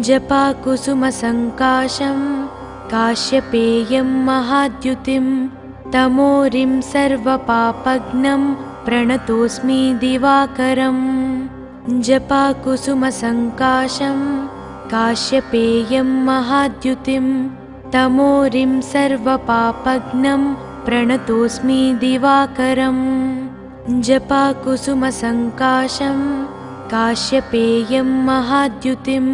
जपाकुसुमसङ्काशं काश्यपेयं महाद्युतिं तमोरिं सर्वपापघ्नं प्रणतोऽस्मि दिवाकरम्। जपाकुसुमसङ्काशं काश्यपेयं महाद्युतिं तमोरिं सर्वपापघ्नं प्रणतोऽस्मि दिवाकरम्। जपाकुसुमसङ्काशं काश्यपेयं महाद्युतिं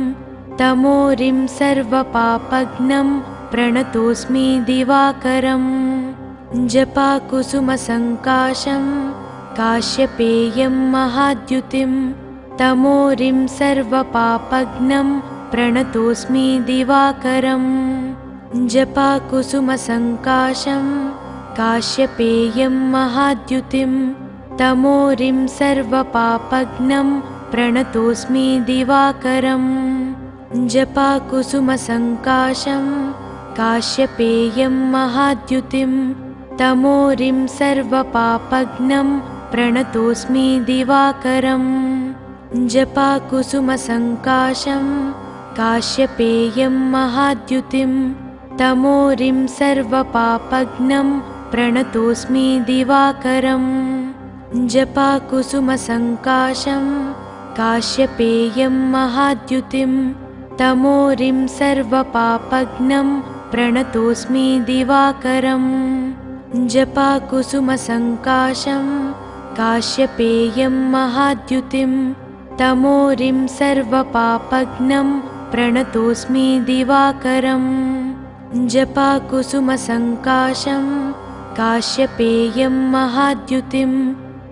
तमोरिं सर्वपापघ्नं प्रणतोऽस्मि दिवाकरम्। जपाकुसुमसङ्काशं काश्यपेयं महाद्युतिं तमोरिं सर्वपापघ्नं प्रणतोऽस्मि दिवाकरम्। जपाकुसुमसङ्काशं काश्यपेयं महाद्युतिं तमोरिं सर्वपापघ्नं प्रणतोऽस्मि दिवाकरम्। जपाकुसुमसङ्काशं काश्यपेयं महाद्युतिं तमोरिं सर्वपापघ्नं प्रणतोऽस्मि दिवाकरम्। जपाकुसुमसङ्काशं काश्यपेयं महाद्युतिं तमोरिं सर्वपापघ्नं प्रणतोऽस्मि दिवाकरम्। जपाकुसुमसङ्काशं काश्यपेयं महाद्युतिं तमोरिं सर्वपापघ्नं प्रणतोऽस्मि दिवाकरम्। जपाकुसुमसङ्काशं काश्यपेयं महाद्युतिं तमोरिं सर्वपापघ्नं प्रणतोऽस्मि दिवाकरम्। जपाकुसुमसङ्काशं काश्यपेयं महाद्युतिं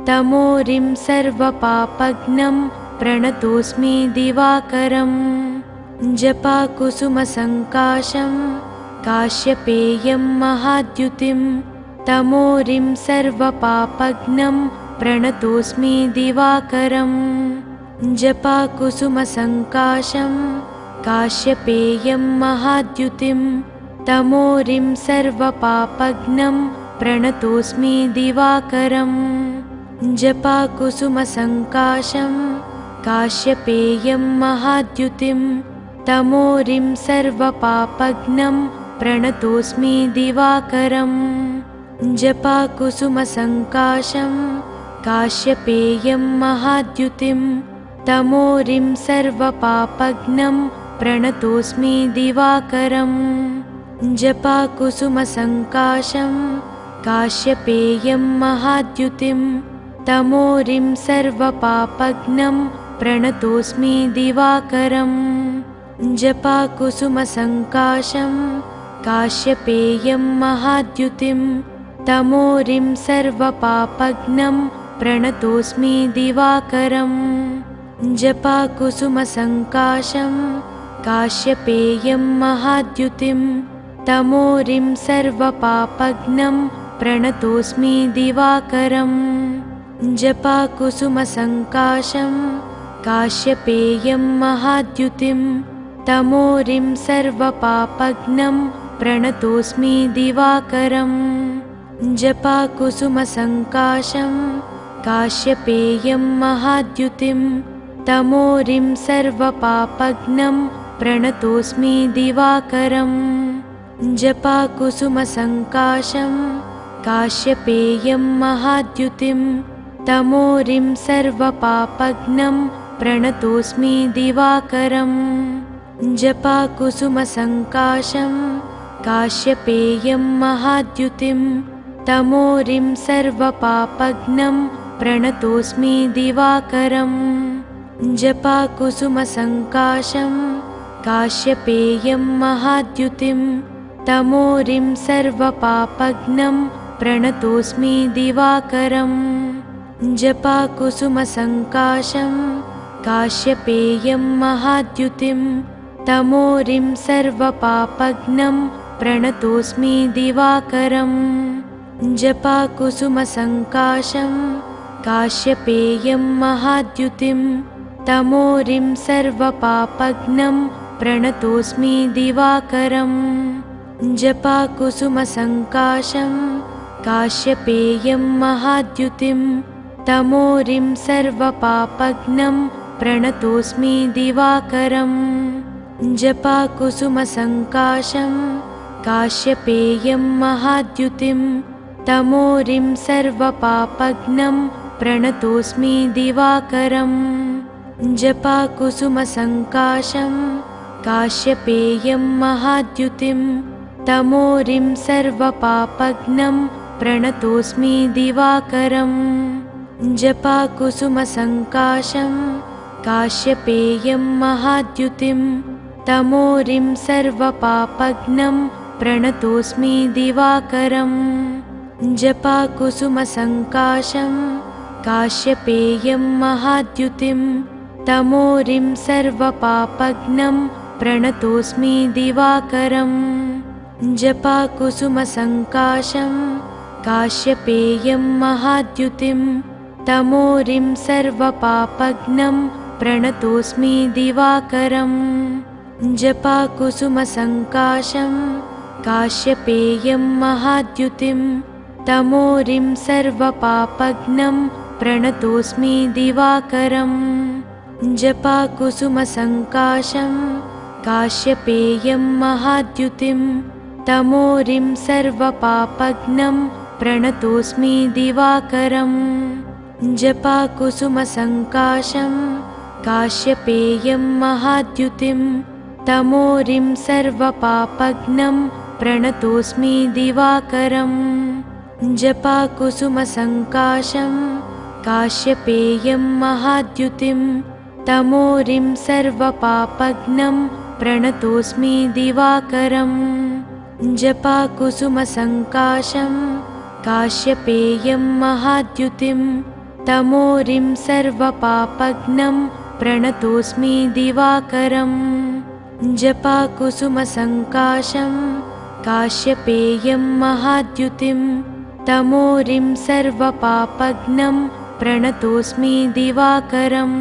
तमोरिं सर्वपापघ्नं प्रणतोऽस्मि दिवाकरम्। जपाकुसुमसङ्काशं काश्यपेयं महाद्युतिं तमोरिं सर्वपापघ्नं प्रणतोऽस्मि दिवाकरम्। जपाकुसुमसङ्काशं काश्यपेयं महाद्युतिं तमोरिं सर्वपापघ्नं प्रणतोऽस्मि दिवाकरम्। जपाकुसुमसङ्काशं काश्यपेयं महाद्युतिं तमोरिं सर्वपापघ्नं प्रणतोऽस्मि दिवाकरम्। जपाकुसुमसङ्काशं काश्यपेयं महाद्युतिं तमोरिं सर्वपापघ्नं प्रणतोऽस्मि दिवाकरम्। जपाकुसुमसङ्काशं काश्यपेयं महाद्युतिं तमोरिं सर्वपापघ्नं प्रणतोऽस्मि दिवाकरम्। जपाकुसुमसङ्काशं काश्यपेयं महाद्युतिं तमोरिं सर्वपापघ्नं प्रणतोऽस्मि दिवाकरम्। जपाकुसुमसङ्काशं काश्यपेयं महाद्युतिं तमोरिं सर्वपापघ्नं प्रणतोऽस्मि दिवाकरम्। जपाकुसुमसङ्काशं काश्यपेयं महाद्युतिं तमोरिं सर्वपापघ्नं प्रणतोऽस्मि दिवाकरम्। जपाकुसुमसङ्काशं काश्यपेयं महाद्युतिं तमोरिं सर्वपापघ्नं प्रणतोऽस्मि दिवाकरम्। जपाकुसुमसङ्काशं काश्यपेयं महाद्युतिं तमोरिं सर्वपापघ्नं प्रणतोऽस्मि दिवाकरम्। जपाकुसुमसङ्काशं काश्यपेयं महाद्युतिं तमोरिं सर्वपापघ्नं प्रणतोऽस्मि दिवाकरम्। जपाकुसुमसङ्काशं काश्यपेयं महाद्युतिं तमोरिं सर्वपापघ्नं प्रणतोऽस्मि दिवाकरम्। जपाकुसुमसङ्काशं काश्यपेयं महाद्युतिं तमोरिं सर्वपापघ्नं प्रणतोऽस्मि दिवाकरम्। जपाकुसुमसङ्काशं काश्यपेयं महाद्युतिं तमोरिं सर्वपापघ्नं प्रणतोऽस्मि दिवाकरम्। जपाकुसुमसङ्काशं काश्यपेयं महाद्युतिं तमोरिं सर्वपापघ्नं प्रणतोऽस्मि दिवाकरम्। जपाकुसुमसङ्काशं काश्यपेयं महाद्युतिं तमोरिं सर्वपापघ्नं प्रणतोऽस्मि दिवाकरम् जपाकुसुमसङ्काशं काश्यपेयं महाद्युतिं तमोरिं सर्वपापघ्नं प्रणतोऽस्मि दिवाकरम् जपाकुसुमसङ्काशं काश्यपेयं महाद्युतिं तमोरिं सर्वपापघ्नं प्रणतोऽस्मि दिवाकरम् जपाकुसुमसङ्काशं काश्यपेयं महाद्युतिं तमोरिं सर्वपापघ्नं प्रणतोऽस्मि दिवाकरम् जपाकुसुमसङ्काशं काश्यपेयं महाद्युतिं तमोरिं सर्वपापघ्नं प्रणतोऽस्मि दिवाकरम् जपाकुसुमसङ्काशं काश्यपेयं महाद्युतिं तमोरिं सर्वपापघ्नं प्रणतोऽस्मि दिवाकरम् जपाकुसुमसङ्काशं काश्यपेयं महाद्युतिं तमोरिं सर्वपापघ्नं प्रणतोऽस्मि दिवाकरम् जपाकुसुमसङ्काशं काश्यपेयं महाद्युतिं तमोरिं सर्वपापघ्नं प्रणतोऽस्मि दिवाकरम् जपाकुसुमसङ्काशं काश्यपेयं महाद्युतिं तमोरिं सर्वपापघ्नं प्रणतोऽस्मि दिवाकरम् जपाकुसुमसङ्काशं काश्यपेयं महाद्युतिं तमोरिं सर्वपापघ्नं प्रणतोऽस्मि दिवाकरम् जपाकुसुमसङ्काशं काश्यपेयं महाद्युतिं तमोरिं सर्वपापघ्नं प्रणतोऽस्मि दिवाकरम्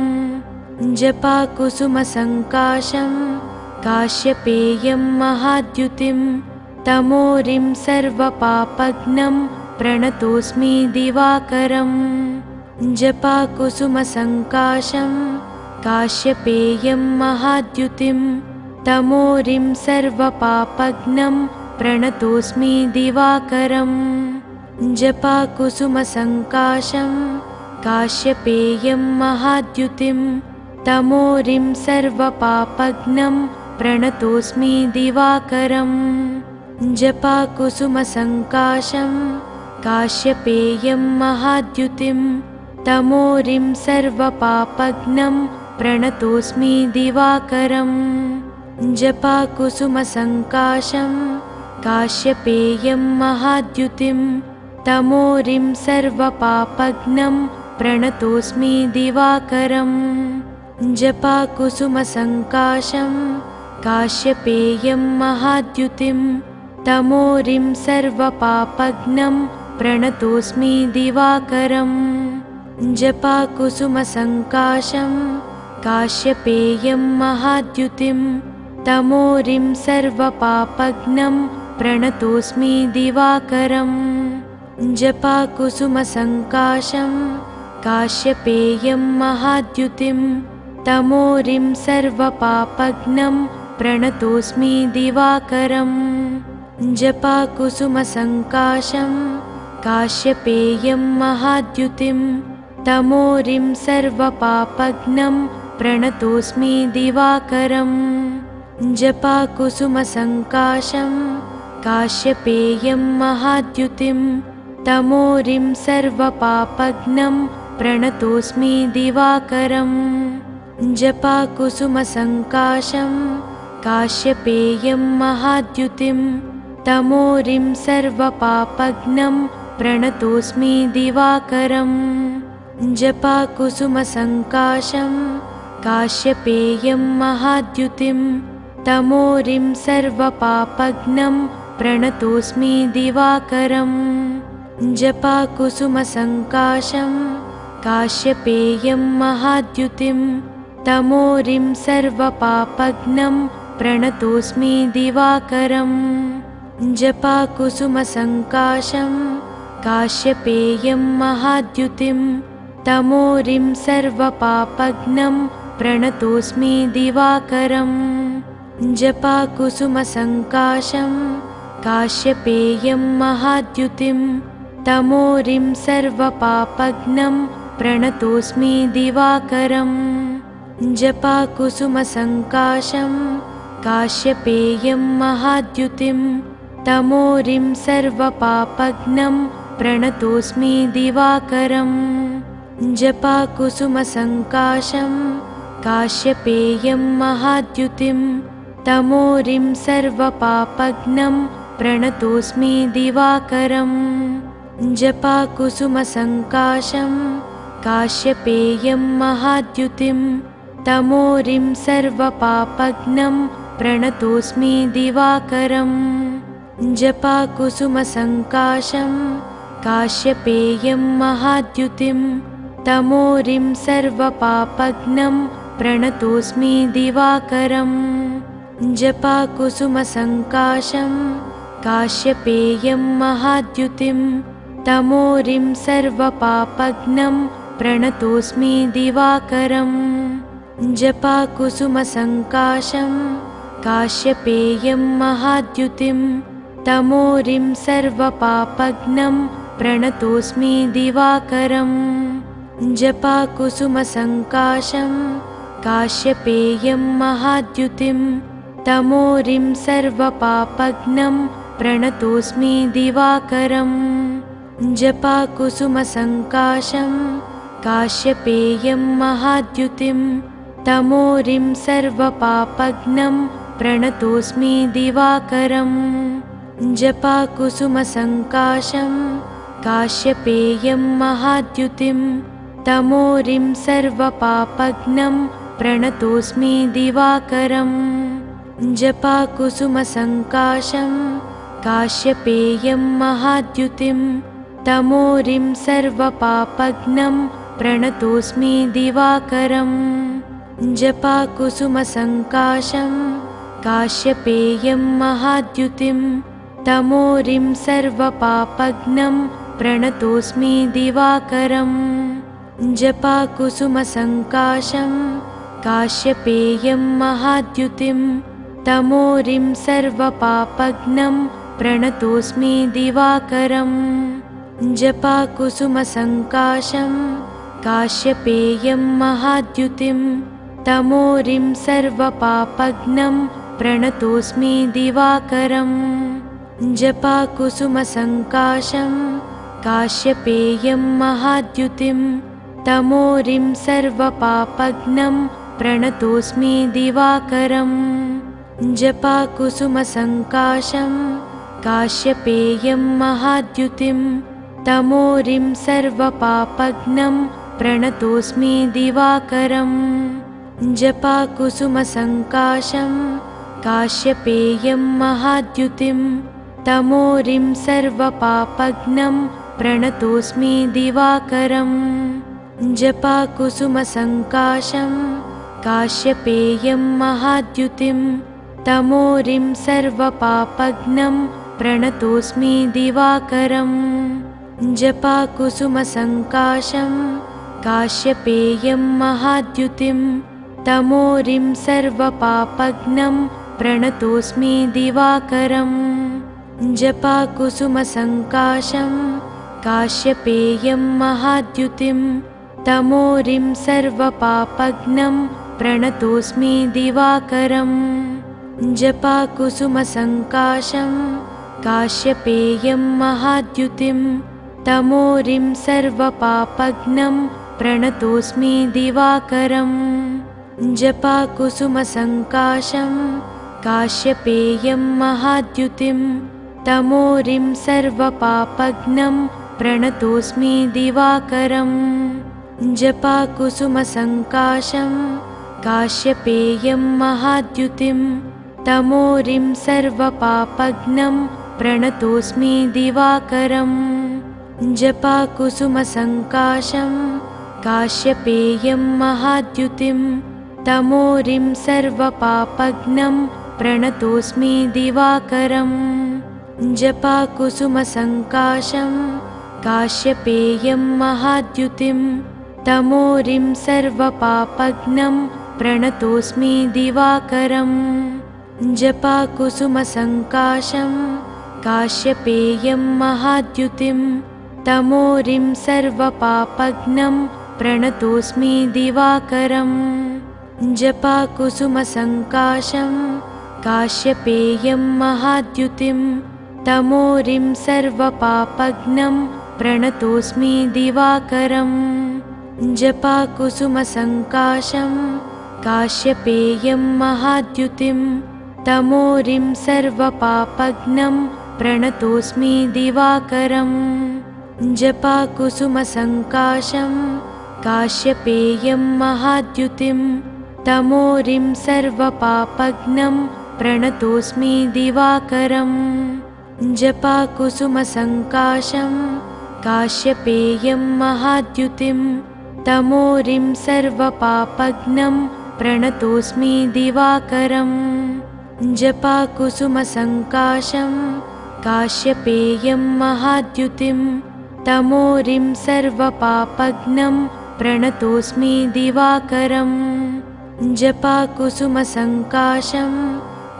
जपाकुसुमसङ्काशं काश्यपेयं महाद्युतिं तमोरिं सर्वपापघ्नं प्रणतोऽस्मि दिवाकरम् जपाकुसुमसङ्काशं काश्यपेयं महाद्युतिं तमोरिं सर्वपापघ्नं प्रणतोऽस्मि दिवाकरम् जपाकुसुमसङ्काशं काश्यपेयं महाद्युतिं तमोरिं सर्वपापघ्नं प्रणतोऽस्मि दिवाकरम् जपाकुसुमसङ्काशं काश्यपेयं महाद्युतिं तमोरिं सर्वपापघ्नं प्रणतोऽस्मि दिवाकरम् जपाकुसुमसङ्काशं काश्यपेयं महाद्युतिं तमोरिं सर्वपापघ्नं प्रणतोऽस्मि दिवाकरम् जपाकुसुमसङ्काशं काश्यपेयं महाद्युतिं तमोरिं सर्वपापघ्नं प्रणतोऽस्मि दिवाकरम् जपाकुसुमसङ्काशं काश्यपेयं महाद्युतिं तमोरिं सर्वपापघ्नं प्रणतोऽस्मि दिवाकरम् जपाकुसुमसङ्काशं काश्यपेयं महाद्युतिं तमोरिं सर्वपापघ्नं प्रणतोऽस्मि दिवाकरम् जपाकुसुमसङ्काशं काश्यपेयं महाद्युतिं तमोरिं सर्वपापघ्नं प्रणतोऽस्मि दिवाकरम् जपाकुसुमसङ्काशं काश्यपेयं महाद्युतिं तमोरिं सर्वपापघ्नं प्रणतोऽस्मि दिवाकरम् जपाकुसुमसङ्काशं काश्यपेयं महाद्युतिं तमोरिं सर्वपापघ्नं प्रणतोऽस्मि दिवाकरम् जपाकुसुमसङ्काशं काश्यपेयं महाद्युतिं तमोरिं सर्वपापघ्नं प्रणतोऽस्मि दिवाकरम् जपाकुसुमसङ्काशं काश्यपेयं महाद्युतिं तमोरिं सर्वपापघ्नं प्रणतोऽस्मि दिवाकरम् जपाकुसुमसङ्काशं काश्यपेयं महाद्युतिं तमोरिं सर्वपापघ्नं प्रणतोऽस्मि दिवाकरम् जपाकुसुमसङ्काशं काश्यपेयं महाद्युतिं तमोरिं सर्वपापघ्नं प्रणतोऽस्मि दिवाकरम् जपाकुसुमसङ्काशं काश्यपेयं महाद्युतिं तमोरिं सर्वपापघ्नं प्रणतोऽस्मि दिवाकरम् जपाकुसुमसङ्काशं काश्यपेयं महाद्युतिं तमोरिं सर्वपापघ्नं प्रणतोऽस्मि दिवाकरम् जपाकुसुमसङ्काशं काश्यपेयं महाद्युतिं तमोरिं सर्वपापघ्नं प्रणतोऽस्मि दिवाकरम् जपाकुसुमसङ्काशं काश्यपेयं महाद्युतिं तमोरिं सर्वपापघ्नं प्रणतोऽस्मि दिवाकरम् जपाकुसुमसङ्काशं काश्यपेयं महाद्युतिं तमोरिं सर्वपापघ्नं प्रणतोऽस्मि दिवाकरम् जपाकुसुमसङ्काशं काश्यपेयं महाद्युतिं तमोरिं सर्वपापघ्नं प्रणतोऽस्मि दिवाकरम् जपाकुसुमसङ्काशं काश्यपेयं महाद्युतिं तमोरिं सर्वपापघ्नं प्रणतोऽस्मि दिवाकरम् जपाकुसुमसङ्काशं काश्यपेयं महाद्युतिं तमोरिं सर्वपापघ्नं प्रणतोऽस्मि दिवाकरम् जपाकुसुमसङ्काशं काश्यपेयं महाद्युतिं तमोरिं सर्वपापघ्नं प्रणतोऽस्मि दिवाकरम् जपाकुसुमसङ्काशं काश्यपेयं महाद्युतिं तमोरिं सर्वपापघ्नं प्रणतोऽस्मि दिवाकरम् जपाकुसुमसङ्काशं काश्यपेयं महाद्युतिं तमोरिं सर्वपापघ्नं प्रणतोऽस्मि दिवाकरम् जपाकुसुमसङ्काशं काश्यपेयं महाद्युतिं तमोरिं सर्वपापघ्नं प्रणतोऽस्मि दिवाकरम् जपाकुसुमसङ्काशं काश्यपेयं महाद्युतिं तमोरिं सर्वपापघ्नं प्रणतोऽस्मि दिवाकरम् जपाकुसुमसङ्काशं काश्यपेयं महाद्युतिं तमोरिं सर्वपापघ्नं प्रणतोऽस्मि दिवाकरम् जपाकुसुमसङ्काशं काश्यपेयं महाद्युतिं तमोरिं सर्वपापघ्नं प्रणतोऽस्मि दिवाकरम् जपाकुसुमसङ्काशं काश्यपेयं महाद्युतिं तमोरिं सर्वपापघ्नं प्रणतोऽस्मि दिवाकरम् जपाकुसुमसङ्काशं काश्यपेयं महाद्युतिं तमोरिं सर्वपापघ्नं प्रणतोऽस्मि दिवाकरम् जपाकुसुमसङ्काशं काश्यपेयं महाद्युतिं तमोरिं सर्वपापघ्नं प्रणतोऽस्मि दिवाकरम् जपाकुसुमसङ्काशं काश्यपेयं महाद्युतिं तमोरिं सर्वपापघ्नं प्रणतोऽस्मि दिवाकरम् जपाकुसुमसङ्काशं काश्यपेयं महाद्युतिं तमोरिं सर्वपापघ्नं प्रणतोऽस्मि दिवाकरम् जपाकुसुमसङ्काशं काश्यपेयं महाद्युतिं तमोरिं सर्वपापघ्नं प्रणतोऽस्मि दिवाकरम् जपाकुसुमसङ्काशं काश्यपेयं महाद्युतिं तमोरिं सर्वपापघ्नं प्रणतोऽस्मि दिवाकरम् जपाकुसुमसङ्काशं काश्यपेयं महाद्युतिं तमोरिं सर्वपापघ्नं प्रणतोऽस्मि दिवाकरम् जपाकुसुमसङ्काशं काश्यपेयं महाद्युतिं तमोरिं सर्वपापघ्नं प्रणतोऽस्मि दिवाकरम् जपाकुसुमसङ्काशं काश्यपेयं महाद्युतिं तमोरिं सर्वपापघ्नं प्रणतोऽस्मि दिवाकरम् जपाकुसुमसङ्काशं काश्यपेयं महाद्युतिं तमोरिं सर्वपापघ्नं प्रणतोऽस्मि दिवाकरम् जपाकुसुमसङ्काशं काश्यपेयं महाद्युतिं तमोरिं सर्वपापघ्नं प्रणतोऽस्मि दिवाकरम् जपाकुसुमसङ्काशं काश्यपेयं महाद्युतिं तमोरिं सर्वपापघ्नं प्रणतोऽस्मि दिवाकरम् जपाकुसुमसङ्काशं काश्यपेयं महाद्युतिं तमोरिं सर्वपापघ्नं प्रणतोऽस्मि दिवाकरम् जपाकुसुमसङ्काशं काश्यपेयं महाद्युतिं तमोरिं सर्वपापघ्नं प्रणतोऽस्मि दिवाकरम् जपाकुसुमसङ्काशं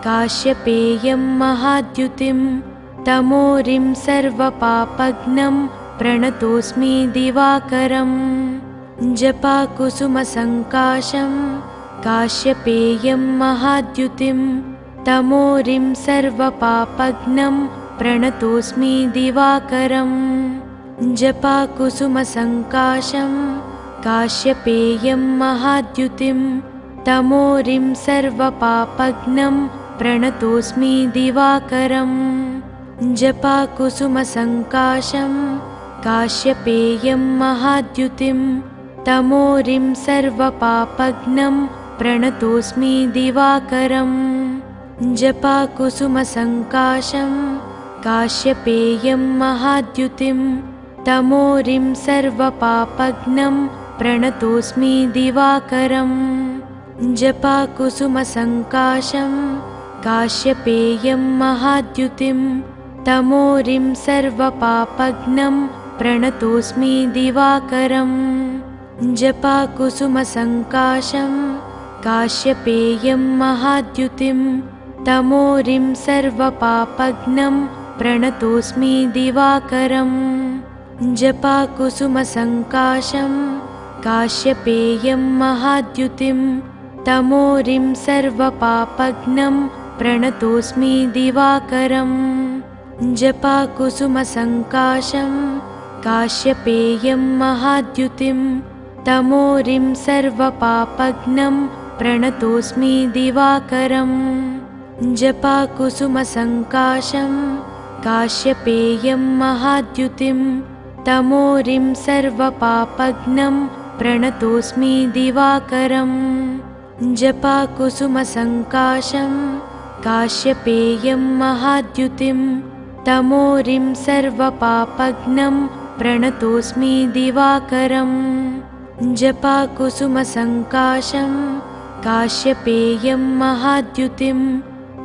काश्यपेयं महाद्युतिं तमोरिं सर्वपापघ्नं प्रणतोऽस्मि दिवाकरम् जपाकुसुमसङ्काशं काश्यपेयं महाद्युतिं तमोरिं सर्वपापघ्नं प्रणतोऽस्मि दिवाकरम् जपाकुसुमसङ्काशं काश्यपेयं महाद्युतिं तमोरिं सर्वपापघ्नं प्रणतोऽस्मि दिवाकरम् जपाकुसुमसङ्काशं काश्यपेयं महाद्युतिं तमोरिं सर्वपापघ्नं प्रणतोऽस्मि दिवाकरम् जपाकुसुमसङ्काशं काश्यपेयं महाद्युतिं तमोरिं सर्वपापघ्नं प्रणतोऽस्मि दिवाकरम् जपाकुसुमसङ्काशं काश्यपेयं महाद्युतिं तमोरिं सर्वपापघ्नं प्रणतोऽस्मि दिवाकरम् जपाकुसुमसङ्काशं काश्यपेयं महाद्युतिं तमोरिं सर्वपापघ्नं प्रणतोऽस्मि दिवाकरम् जपाकुसुमसङ्काशं काश्यपेयं महाद्युतिं तमोरिं सर्वपापघ्नं प्रणतोऽस्मि दिवाकरम् जपाकुसुमसङ्काशं काश्यपेयं महाद्युतिं तमोरिं सर्वपापघ्नं प्रणतोऽस्मि दिवाकरम् जपाकुसुमसङ्काशं काश्यपेयं महाद्युतिं तमोरिं सर्वपापघ्नं प्रणतोऽस्मि दिवाकरम् जपाकुसुमसङ्काशं काश्यपेयं महाद्युतिं तमोरिं सर्वपापघ्नं प्रणतोऽस्मि दिवाकरम् जपाकुसुमसङ्काशं काश्यपेयं महाद्युतिं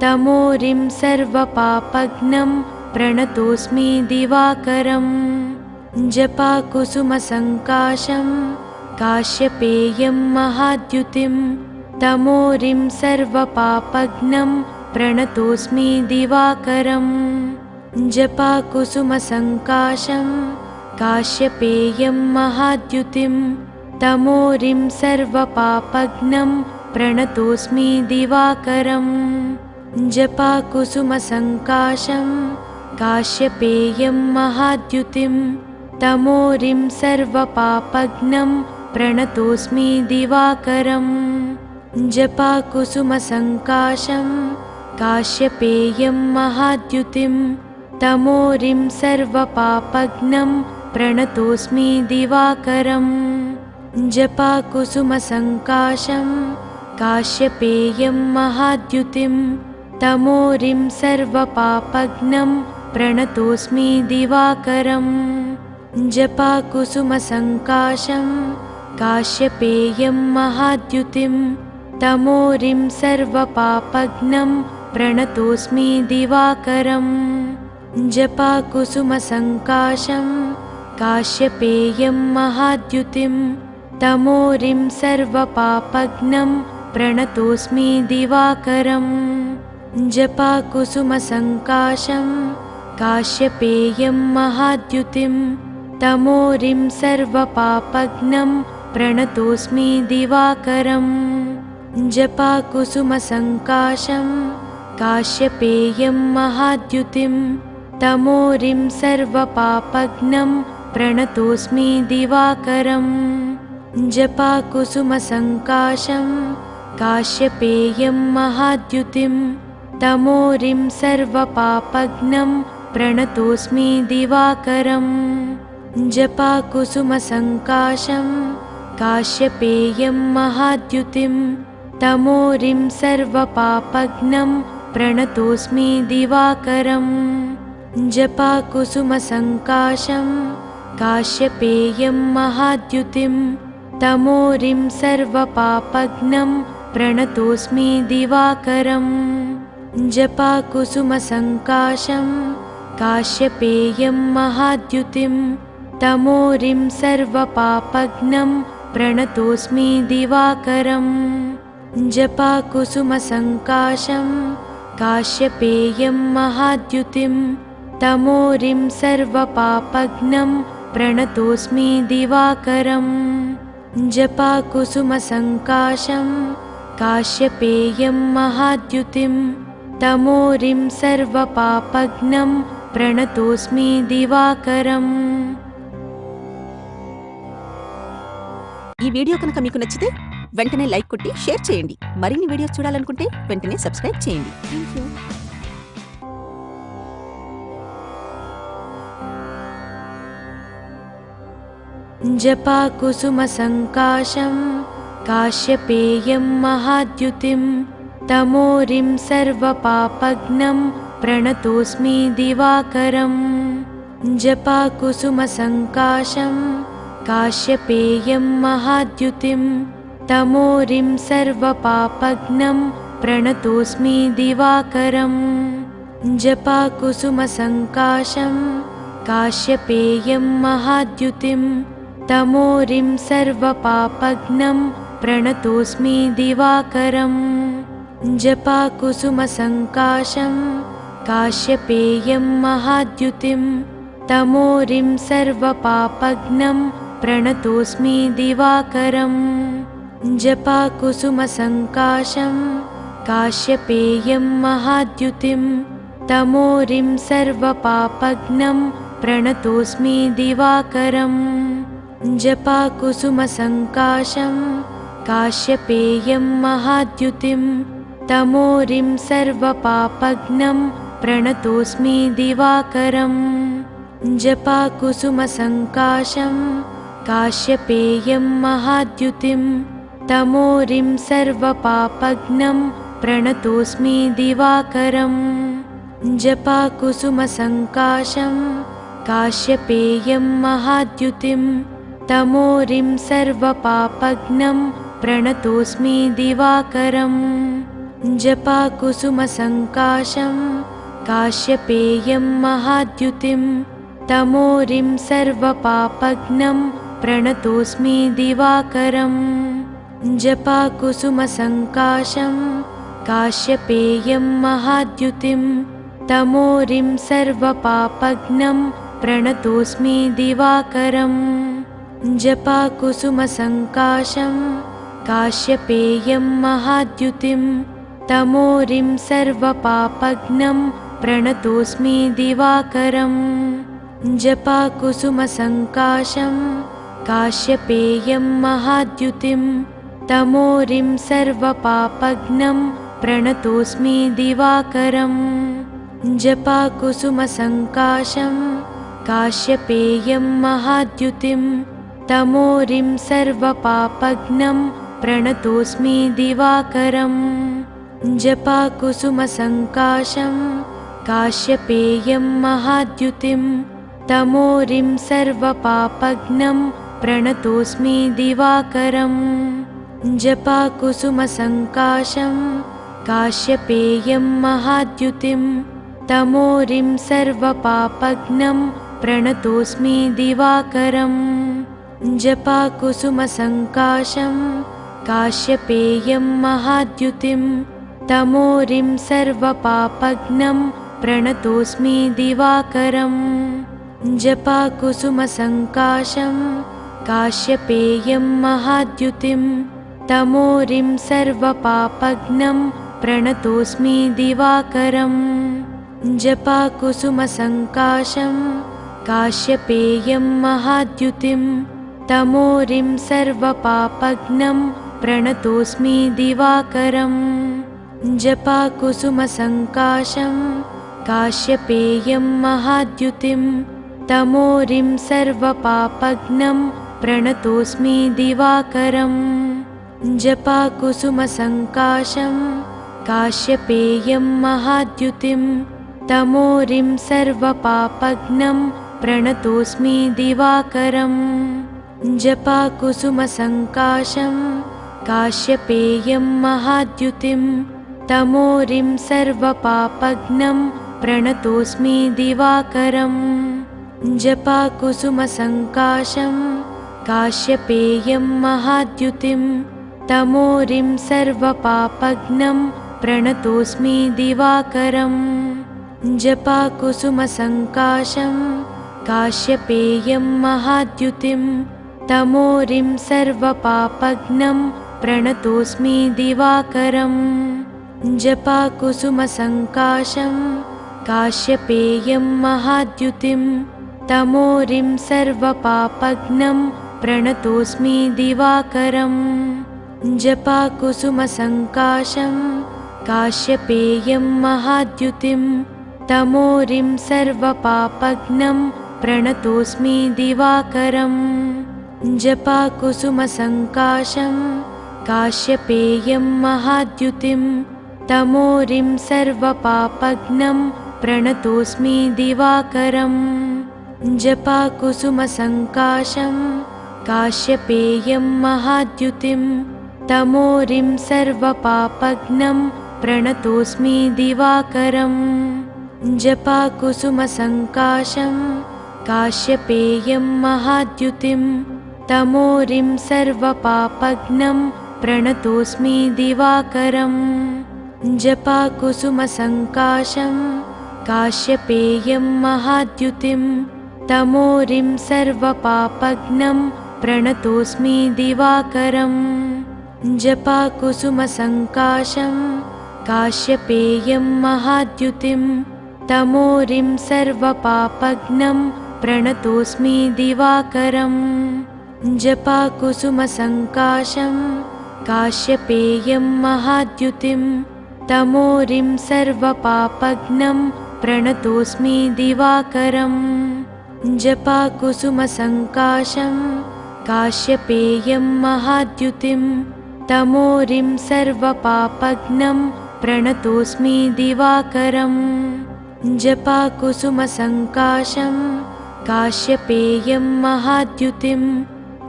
तमोरिं सर्वपापघ्नं प्रणतोऽस्मि दिवाकरम् जपाकुसुमसङ्काशं काश्यपेयं महाद्युतिं तमोरिं सर्वपापघ्नं प्रणतोऽस्मि दिवाकरम् जपाकुसुमसङ्काशं काश्यपेयं महाद्युतिं तमोरिं सर्वपापघ्नं प्रणतोऽस्मि दिवाकरम् जपाकुसुमसङ्काशं काश्यपेयं महाद्युतिं तमोरिं सर्वपापघ्नं प्रणतोऽस्मि दिवाकरम् जपाकुसुमसङ्काशं काश्यपेयं महाद्युतिं तमोरिं सर्वपापघ्नं प्रणतोऽस्मि दिवाकरम् जपाकुसुमसङ्काशं काश्यपेयं महाद्युतिं तमोरिं सर्वपापघ्नं प्रणतोऽस्मि दिवाकरम् जपाकुसुमसङ्काशं काश्यपेयं महाद्युतिं तमोरिं सर्वपापघ्नं प्रणतोऽस्मि दिवाकरम् जपाकुसुमसङ्काशं काश्यपेयं महाद्युतिं तमोरिं सर्वपापघ्नं प्रणतोऽस्मि दिवाकरम् जपाकुसुमसङ्काशं काश्यपेयं महाद्युतिं तमोरिं सर्वपापघ्नं प्रणतोऽस्मि दिवाकरम् जपाकुसुमसङ्काशं काश्यपेयं महाद्युतिं तमोरिं सर्वपापघ्नं प्रणतोऽस्मि दिवाकरम् जपाकुसुमसङ्काशं काश्यपेयं महाद्युतिं तमोरिं सर्वपापघ्नं प्रणतोऽस्मि दिवाकरम् जपाकुसुमसङ्काशं काश्यपेयं महाद्युतिं तमोरिं सर्वपापघ्नं प्रणतोऽस्मि दिवाकरम् जपाकुसुमसङ्काशं काश्यपेयं महाद्युतिं तमोरिं सर्वपापघ्नं प्रणतोऽस्मि दिवाकरम् जपाकुसुमसङ्काशं काश्यपेयं महाद्युतिं तमोरिं सर्वपापघ्नं प्रणतोऽस्मि दिवाकरम् जपाकुसुमसङ्काशं काश्यपेयं महाद्युतिं तमोरिं सर्वपापघ्नं प्रणतोऽस्मि दिवाकरम् जपाकुसुमसङ्काशं काश्यपेयं महाद्युतिं तमोरिं सर्वपापघ्नं प्रणतोऽस्मि दिवाकरम्। ఈ వీడియో కనుక మీకు నచ్చితే వెంటనే లైక్ కొట్టి షేర్ చేయండి. మరిన్ని వీడియోస్ చూడాలనుకుంటే వెంటనే సబ్స్క్రైబ్ చేయండి. థాంక్యూ. जपाकुसुमसङ्काशं काश्यपेयं महाद्युतिं तमोरिं सर्वपापघ्नं प्रणतोऽस्मि दिवाकरम् जपाकुसुमसङ्काशं काश्यपेयं महाद्युतिं तमोरिं सर्वपापघ्नं प्रणतोऽस्मि दिवाकरम् जपाकुसुमसङ्काशं काश्यपेयं महाद्युतिं तमोरिं सर्वपापघ्नं प्रणतोऽस्मि दिवाकरम् जपाकुसुमसङ्काशं काश्यपेयं महाद्युतिं तमोरिं सर्वपापघ्नं प्रणतोऽस्मि दिवाकरम् जपाकुसुमसङ्काशं काश्यपेयं महाद्युतिं तमोरिं सर्वपापघ्नं प्रणतोऽस्मि दिवाकरम् जपाकुसुमसङ्काशं काश्यपेयं महाद्युतिं तमोरिं सर्वपापघ्नं प्रणतोऽस्मि दिवाकरम् जपाकुसुमसङ्काशं काश्यपेयं महाद्युतिं तमोरिं सर्वपापघ्नं प्रणतोऽस्मि दिवाकरम् जपाकुसुमसङ्काशं काश्यपेयं महाद्युतिं तमोरिं सर्वपापघ्नं प्रणतोऽस्मि दिवाकरम् जपाकुसुमसङ्काशं काश्यपेयं महाद्युतिं तमोरिं सर्वपापघ्नं प्रणतोऽस्मि दिवाकरम् जपाकुसुमसङ्काशं काश्यपेयं महाद्युतिं तमोरिं सर्वपापघ्नं प्रणतोऽस्मि दिवाकरम् जपाकुसुमसङ्काशं काश्यपेयं महाद्युतिं तमोरिं सर्वपापघ्नं प्रणतोऽस्मि दिवाकरम् जपाकुसुमसङ्काशं काश्यपेयं महाद्युतिं तमोरिं सर्वपापघ्नं प्रणतोऽस्मि दिवाकरम् जपाकुसुमसङ्काशं काश्यपेयं महाद्युतिं तमोरिं सर्वपापघ्नं प्रणतोऽस्मि दिवाकरम् जपाकुसुमसङ्काशं काश्यपेयं महाद्युतिं तमोरिं सर्वपापघ्नं प्रणतोऽस्मि दिवाकरम् जपाकुसुमसङ्काशं काश्यपेयं महाद्युतिं तमोरिं सर्वपापघ्नं प्रणतोऽस्मि दिवाकरम् जपाकुसुमसङ्काशं काश्यपेयं महाद्युतिं तमोरिं सर्वपापघ्नं प्रणतोऽस्मि दिवाकरम् जपाकुसुमसङ्काशं काश्यपेयं महाद्युतिं तमोरिं सर्वपापघ्नं प्रणतोऽस्मि दिवाकरम् जपाकुसुमसङ्काशं काश्यपेयं महाद्युतिं तमोरिं सर्वपापघ्नं प्रणतोऽस्मि दिवाकरम् जपाकुसुमसङ्काशं काश्यपेयं महाद्युतिं तमोरिं सर्वपापघ्नं प्रणतोऽस्मि दिवाकरम् जपाकुसुमसङ्काशं काश्यपेयं महाद्युतिं तमोरिं सर्वपापघ्नं प्रणतोऽस्मि दिवाकरम् जपाकुसुमसङ्काशं काश्यपेयं महाद्युतिं तमोरिं सर्वपापघ्नं प्रणतोऽस्मि दिवाकरम् जपाकुसुमसङ्काशं काश्यपेयं महाद्युतिं तमोरिं सर्वपापघ्नं प्रणतोऽस्मि दिवाकरम् जपाकुसुमसङ्काशं काश्यपेयं महाद्युतिं तमोरिं सर्वपापघ्नं प्रणतोऽस्मि दिवाकरम् जपाकुसुमसङ्काशं काश्यपेयं महाद्युतिं तमोरिं सर्वपापघ्नं प्रणतोऽस्मि दिवाकरम् जपाकुसुमसङ्काशं काश्यपेयं महाद्युतिं तमोरिं सर्वपापघ्नं प्रणतोऽस्मि दिवाकरम् जपाकुसुमसङ्काशं काश्यपेयं महाद्युतिं तमोरिं सर्वपापघ्नं प्रणतोऽस्मि दिवाकरम् जपाकुसुमसङ्काशं काश्यपेयं महाद्युतिं तमोरिं सर्वपापघ्नं प्रणतोऽस्मि दिवाकरम् जपाकुसुमसङ्काशं काश्यपेयं महाद्युतिं तमोरिं सर्वपापघ्नं प्रणतोऽस्मि दिवाकरम् जपाकुसुमसङ्काशं काश्यपेयं महाद्युतिं तमोरिं सर्वपापघ्नं प्रणतोऽस्मि दिवाकरम् जपाकुसुमसङ्काशं काश्यपेयं महाद्युतिं तमोरिं सर्वपापघ्नं प्रणतोऽस्मि दिवाकरम् जपाकुसुमसङ्काशं काश्यपेयं महाद्युतिं तमोरिं सर्वपापघ्नं प्रणतोऽस्मि दिवाकरम् जपाकुसुमसङ्काशं काश्यपेयं महाद्युतिं तमोरिं सर्वपापघ्नं प्रणतोऽस्मि दिवाकरम् जपाकुसुमसङ्काशं काश्यपेयं महाद्युतिं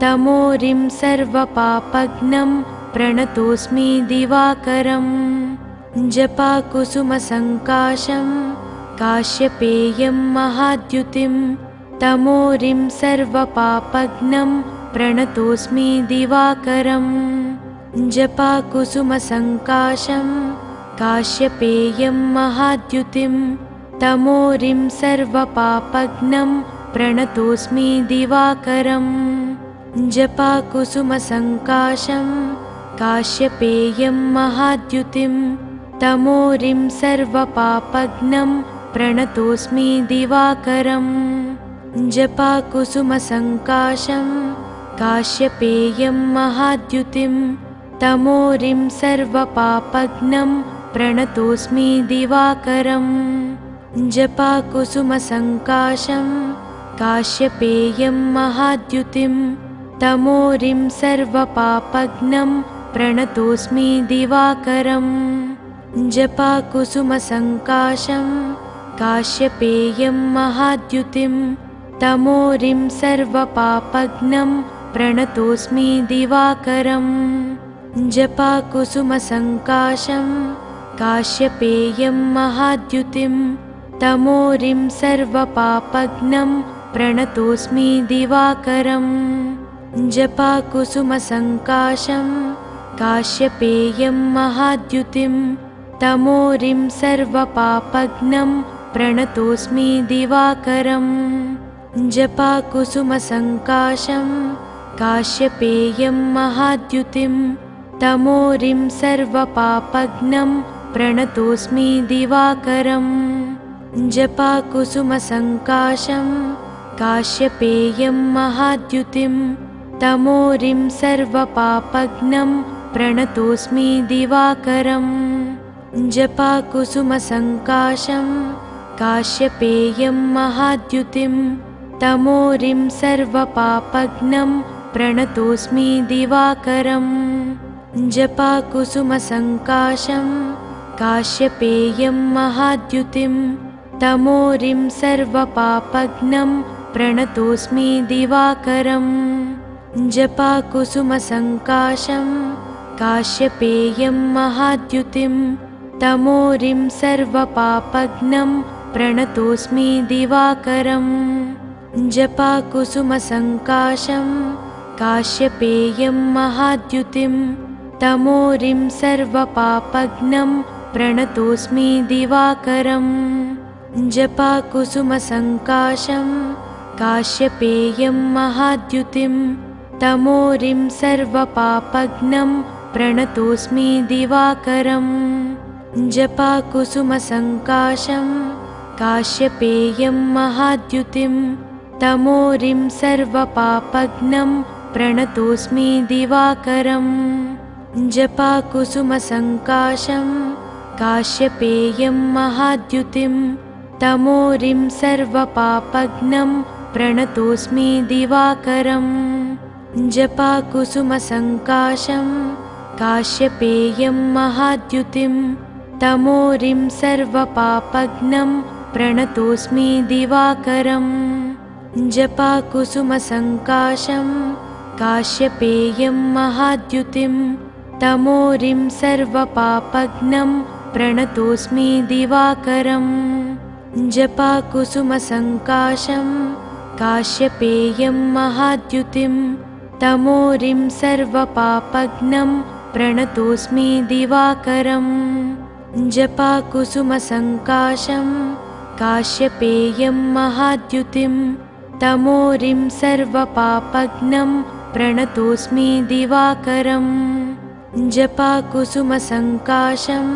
तमोरिं सर्वपापघ्नं प्रणतोऽस्मि दिवाकरम् जपाकुसुमसङ्काशं काश्यपेयं महाद्युतिं तमोरिं सर्वपापघ्नं प्रणतोऽस्मि दिवाकरम् जपाकुसुमसङ्काशं काश्यपेयं महाद्युतिं तमोरिं सर्वपापघ्नं प्रणतोऽस्मि दिवाकरम् जपाकुसुमसङ्काशं काश्यपेयं महाद्युतिं तमोरिं सर्वपापघ्नं प्रणतोऽस्मि दिवाकरम् जपाकुसुमसङ्काशं काश्यपेयं महाद्युतिं तमोरिं सर्वपापघ्नं प्रणतोऽस्मि दिवाकरम् जपाकुसुमसङ्काशं काश्यपेयं महाद्युतिं तमोरिं सर्वपापघ्नं प्रणतोऽस्मि दिवाकरम् जपाकुसुमसङ्काशं काश्यपेयं महाद्युतिं तमोरिं सर्वपापघ्नं प्रणतोऽस्मि दिवाकरम् जपाकुसुमसङ्काशं काश्यपेयं महाद्युतिं तमोरिं सर्वपापघ्नं प्रणतोऽस्मि दिवाकरम् जपाकुसुमसङ्काशं काश्यपेयं महाद्युतिं तमोरिं सर्वपापघ्नं प्रणतोऽस्मि दिवाकरम्। जपाकुसुमसङ्काशं काश्यपेयं महाद्युतिं तमोरिं सर्वपापघ्नं प्रणतोऽस्मि दिवाकरम्। जपाकुसुमसङ्काशं काश्यपेयं महाद्युतिं तमोरिं सर्वपापघ्नं प्रणतोऽस्मि दिवाकरम्। जपाकुसुमसङ्काशं काश्यपेयं महाद्युतिं तमोरिं सर्वपापघ्नं प्रणतोऽस्मि दिवाकरम्। जपाकुसुमसङ्काशं काश्यपेयं महाद्युतिं तमोरिं सर्वपापघ्नं प्रणतोऽस्मि दिवाकरम्। जपाकुसुमसङ्काशं काश्यपेयं महाद्युतिं तमोरिं सर्वपापघ्नं प्रणतोऽस्मि दिवाकरम्। जपाकुसुमसङ्काशं काश्यपेयं महाद्युतिं तमोरिं सर्वपापघ्नं प्रणतोऽस्मि दिवाकरम्। जपाकुसुमसङ्काशं काश्यपेयं महाद्युतिं तमोरिं सर्वपापघ्नं प्रणतोऽस्मि दिवाकरम्। जपाकुसुमसङ्काशं काश्यपेयं महाद्युतिं तमोरिं सर्वपापघ्नं प्रणतोऽस्मि दिवाकरम्। जपाकुसुमसङ्काशं काश्यपेयं महाद्युतिं तमोरिं सर्वपापघ्नं प्रणतोऽस्मि दिवाकरम्। जपाकुसुमसङ्काशं काश्यपेयं महाद्युतिं तमोरिं सर्वपापघ्नं प्रणतोऽस्मि दिवाकरम्। जपाकुसुमसङ्काशं काश्यपेयं महाद्युतिं तमोरिं सर्वपापघ्नं प्रणतोऽस्मि दिवाकरम्। जपाकुसुमसङ्काशं काश्यपेयं महाद्युतिं तमोरिं सर्वपापघ्नं प्रणतोऽस्मि दिवाकरम्। जपाकुसुमसङ्काशं काश्यपेयं महाद्युतिं तमोरिं सर्वपापघ्नं प्रणतोऽस्मि दिवाकरम्। जपाकुसुमसङ्काशं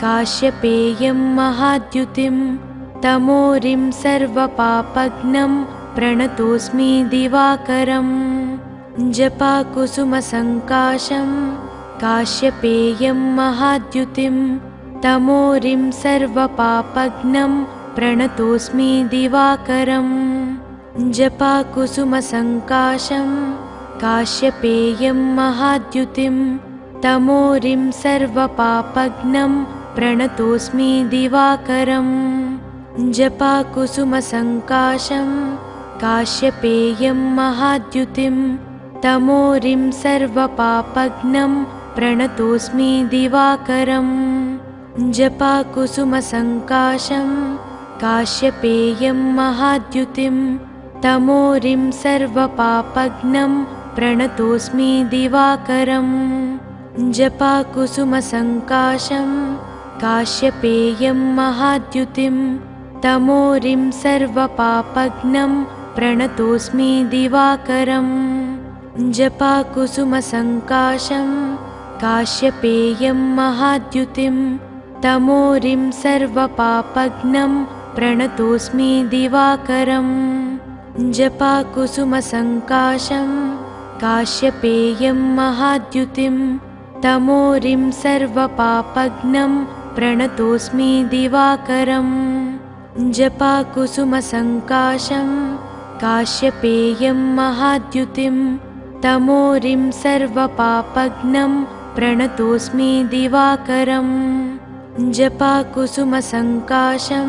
काश्यपेयं महाद्युतिं तमोरिं सर्वपापघ्नं प्रणतोऽस्मि दिवाकरम्। जपाकुसुमसङ्काशं काश्यपेयं महाद्युतिं तमोरिं सर्वपापघ्नं प्रणतोऽस्मि दिवाकरम्। जपाकुसुमसङ्काशं काश्यपेयं महाद्युतिं तमोरिं सर्वपापघ्नं प्रणतोऽस्मि दिवाकरम्। जपाकुसुमसङ्काशं काश्यपेयं महाद्युतिं तमोरिं सर्वपापघ्नं प्रणतोऽस्मि दिवाकरम्। जपाकुसुमसङ्काशं काश्यपेयं महाद्युतिं तमोरिं सर्वपापघ्नं प्रणतोऽस्मि दिवाकरम्। जपाकुसुमसङ्काशं काश्यपेयं महाद्युतिं तमोरिं सर्वपापघ्नं प्रणतोऽस्मि दिवाकरम्। जपाकुसुमसङ्काशं काश्यपेयं महाद्युतिं तमोरिं सर्वपापघ्नं प्रणतोऽस्मि दिवाकरम्। जपाकुसुमसङ्काशं काश्यपेयं महाद्युतिं तमोरिं सर्वपापघ्नं प्रणतोऽस्मि दिवाकरम्। जपाकुसुमसङ्काशं काश्यपेयं महाद्युतिं तमोरिं सर्वपापघ्नं प्रणतोऽस्मि दिवाकरम्। जपाकुसुमसङ्काशं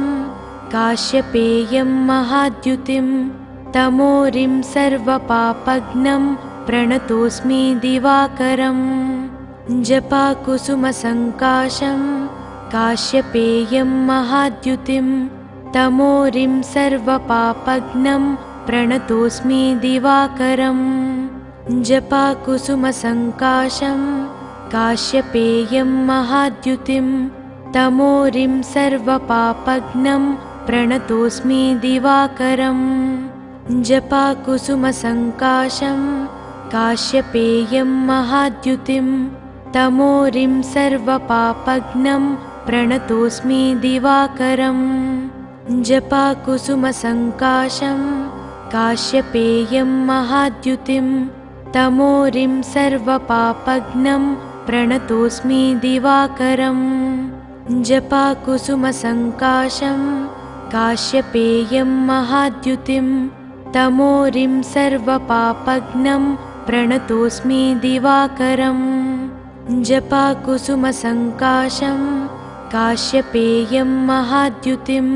काश्यपेयं महाद्युतिं तमोरिं सर्वपापघ्नं प्रणतोऽस्मि दिवाकरम्। जपाकुसुमसङ्काशं काश्यपेयं महाद्युतिं तमोरिं सर्वपापघ्नं प्रणतोऽस्मि दिवाकरम्। जपाकुसुमसङ्काशं काश्यपेयं महाद्युतिं तमोरिं सर्वपापघ्नं प्रणतोऽस्मि दिवाकरम् जपाकुसुमसङ्काशं काश्यपेयं महाद्युतिं तमोरिं सर्वपापघ्नं प्रणतोऽस्मि दिवाकरम् जपाकुसुमसङ्काशं काश्यपेयं महाद्युतिं तमोरिं सर्वपापघ्नं प्रणतोऽस्मि दिवाकरम् जपाकुसुमसङ्काशं काश्यपेयं महाद्युतिं तमोरिं सर्वपापघ्नं प्रणतोऽस्मि दिवाकरम् जपाकुसुमसङ्काशं काश्यपेयं महाद्युतिं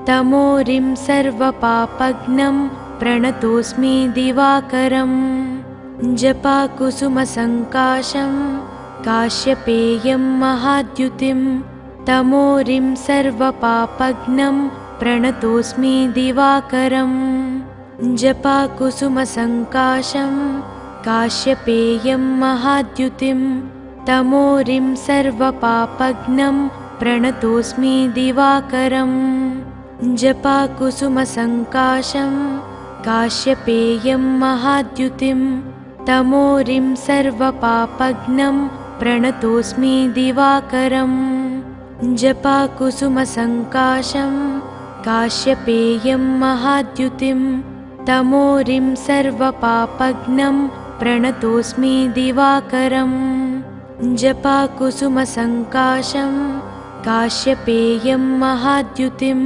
तमोरिं सर्वपापघ्नं प्रणतोऽस्मि दिवाकरम् जपाकुसुमसङ्काशं काश्यपेयं महाद्युतिं तमोरिं सर्वपापघ्नं प्रणतोऽस्मि दिवाकरम् जपाकुसुमसङ्काशं काश्यपेयं महाद्युतिं तमोरिं सर्वपापघ्नं प्रणतोऽस्मि दिवाकरम् जपाकुसुमसङ्काशं काश्यपेयं महाद्युतिं तमोरिं सर्वपापघ्नं प्रणतोऽस्मि दिवाकरम् जपाकुसुमसङ्काशं काश्यपेयं महाद्युतिं तमोरिं सर्वपापघ्नं प्रणतोऽस्मि दिवाकरम् जपाकुसुमसङ्काशं काश्यपेयं महाद्युतिं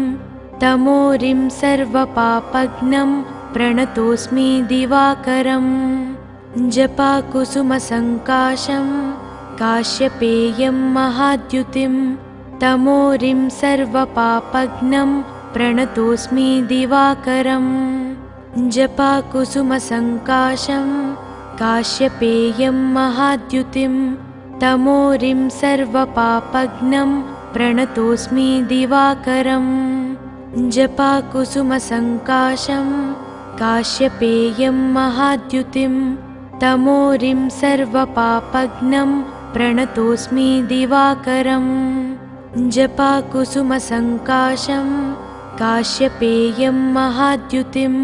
तमोरिं सर्वपापघ्नं प्रणतोऽस्मि दिवाकरम् जपाकुसुमसङ्काशं काश्यपेयं महाद्युतिं तमोरिं सर्वपापघ्नं प्रणतोऽस्मि दिवाकरम् जपाकुसुमसङ्काशं काश्यपेयं महाद्युतिं तमोरिं सर्वपापघ्नं प्रणतोऽस्मि दिवाकरम् जपाकुसुमसङ्काशं काश्यपेयं महाद्युतिं तमोरिं सर्वपापघ्नं प्रणतोऽस्मि दिवाकरम् जपाकुसुमसङ्काशं काश्यपेयं महाद्युतिं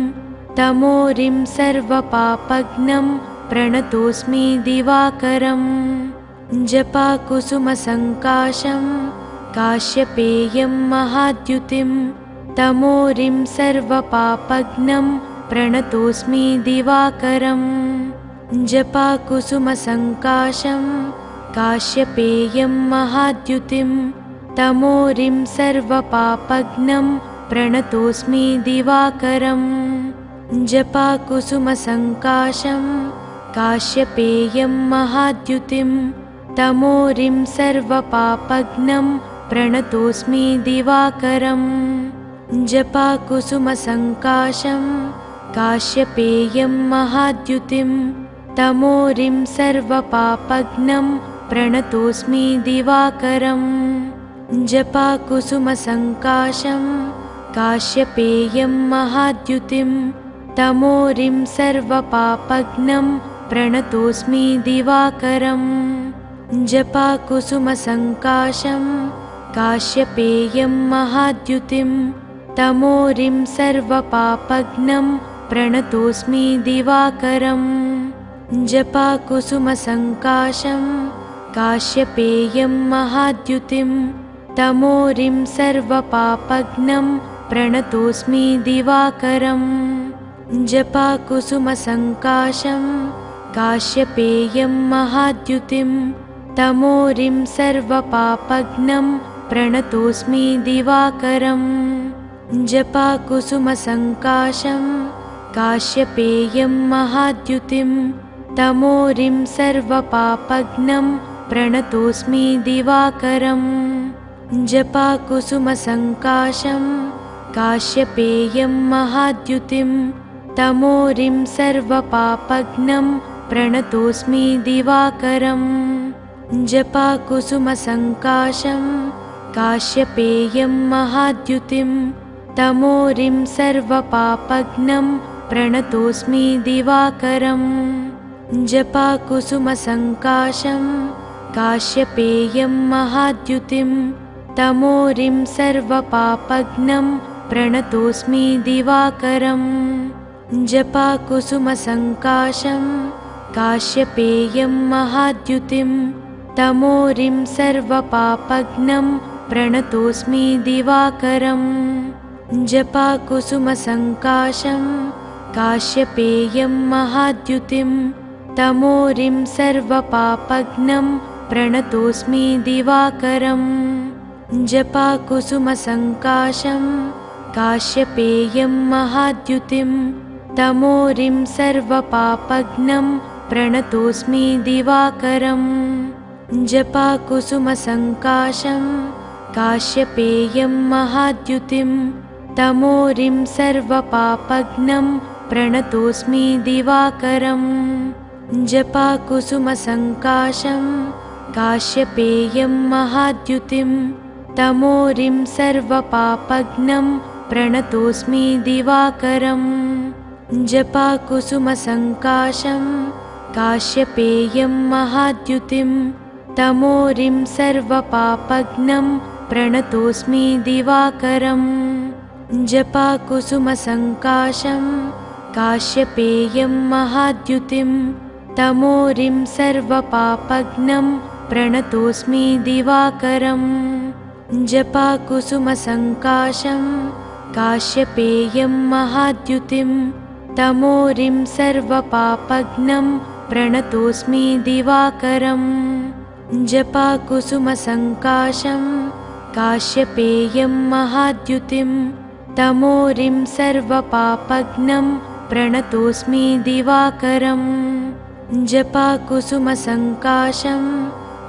तमोरिं सर्वपापघ्नं प्रणतोऽस्मि दिवाकरम् जपाकुसुमसङ्काशं काश्यपेयं महाद्युतिं तमोरिं सर्वपापघ्नं प्रणतोऽस्मि दिवाकरम् जपाकुसुमसङ्काशं काश्यपेयं महाद्युतिं तमोरिं सर्वपापघ्नं प्रणतोऽस्मि दिवाकरम् जपाकुसुमसङ्काशं काश्यपेयं महाद्युतिं तमोरिं सर्वपापघ्नं प्रणतोऽस्मि दिवाकरम् जपाकुसुमसङ्काशं काश्यपेयं महाद्युतिं तमोरिं सर्वपापघ्नं प्रणतोऽस्मि दिवाकरम् जपाकुसुमसङ्काशं काश्यपेयं महाद्युतिं तमोरिं सर्वपापघ्नं प्रणतोऽस्मि दिवाकरम् जपाकुसुमसङ्काशं काश्यपेयं महाद्युतिं तमोरिं सर्वपापघ्नं प्रणतोऽस्मि दिवाकरम् जपाकुसुमसङ्काशं काश्यपेयं महाद्युतिं तमोरिं सर्वपापघ्नं प्रणतोऽस्मि दिवाकरम् जपाकुसुमसङ्काशं काश्यपेयं महाद्युतिं तमोरिं सर्वपापघ्नं प्रणतोऽस्मि दिवाकरम् जपाकुसुमसङ्काशं काश्यपेयं महाद्युतिं तमोरिं सर्वपापघ्नं प्रणतोऽस्मि दिवाकरम् जपाकुसुमसङ्काशं काश्यपेयं महाद्युतिं तमोरिं सर्वपापघ्नं प्रणतोऽस्मि दिवाकरम् जपाकुसुमसङ्काशं काश्यपेयं महाद्युतिं तमोरिं सर्वपापघ्नं प्रणतोऽस्मि दिवाकरम् जपाकुसुमसङ्काशं काश्यपेयं महाद्युतिं तमोरिं सर्वपापघ्नं प्रणतोऽस्मि दिवाकरम् जपाकुसुमसङ्काशं काश्यपेयं महाद्युतिं तमोरिं सर्वपापघ्नं प्रणतोऽस्मि दिवाकरम् जपाकुसुमसङ्काशं काश्यपेयं महाद्युतिं तमोरिं सर्वपापघ्नं प्रणतोऽस्मि दिवाकरम् जपाकुसुमसङ्काशं काश्यपेयं महाद्युतिं तमोरिं सर्वपापघ्नं प्रणतोऽस्मि दिवाकरम् जपाकुसुमसङ्काशं काश्यपेयं महाद्युतिं तमोरिं सर्वपापघ्नं प्रणतोऽस्मि दिवाकरम् जपाकुसुमसङ्काशं काश्यपेयं महाद्युतिं तमोरिं सर्वपापघ्नं प्रणतोऽस्मि दिवाकरम् जपाकुसुमसङ्काशं काश्यपेयं महाद्युतिं तमोरिं सर्वपापघ्नं प्रणतोऽस्मि दिवाकरम् जपाकुसुमसङ्काशं काश्यपेयं महाद्युतिं तमोरिं सर्वपापघ्नं प्रणतोऽस्मि दिवाकरम् जपाकुसुमसङ्काशं काश्यपेयं महाद्युतिं तमोरिं सर्वपापघ्नं प्रणतोऽस्मि दिवाकरम् जपाकुसुमसङ्काशं काश्यपेयं महाद्युतिं तमोरिं सर्वपापघ्नं प्रणतोऽस्मि दिवाकरम् जपाकुसुमसङ्काशं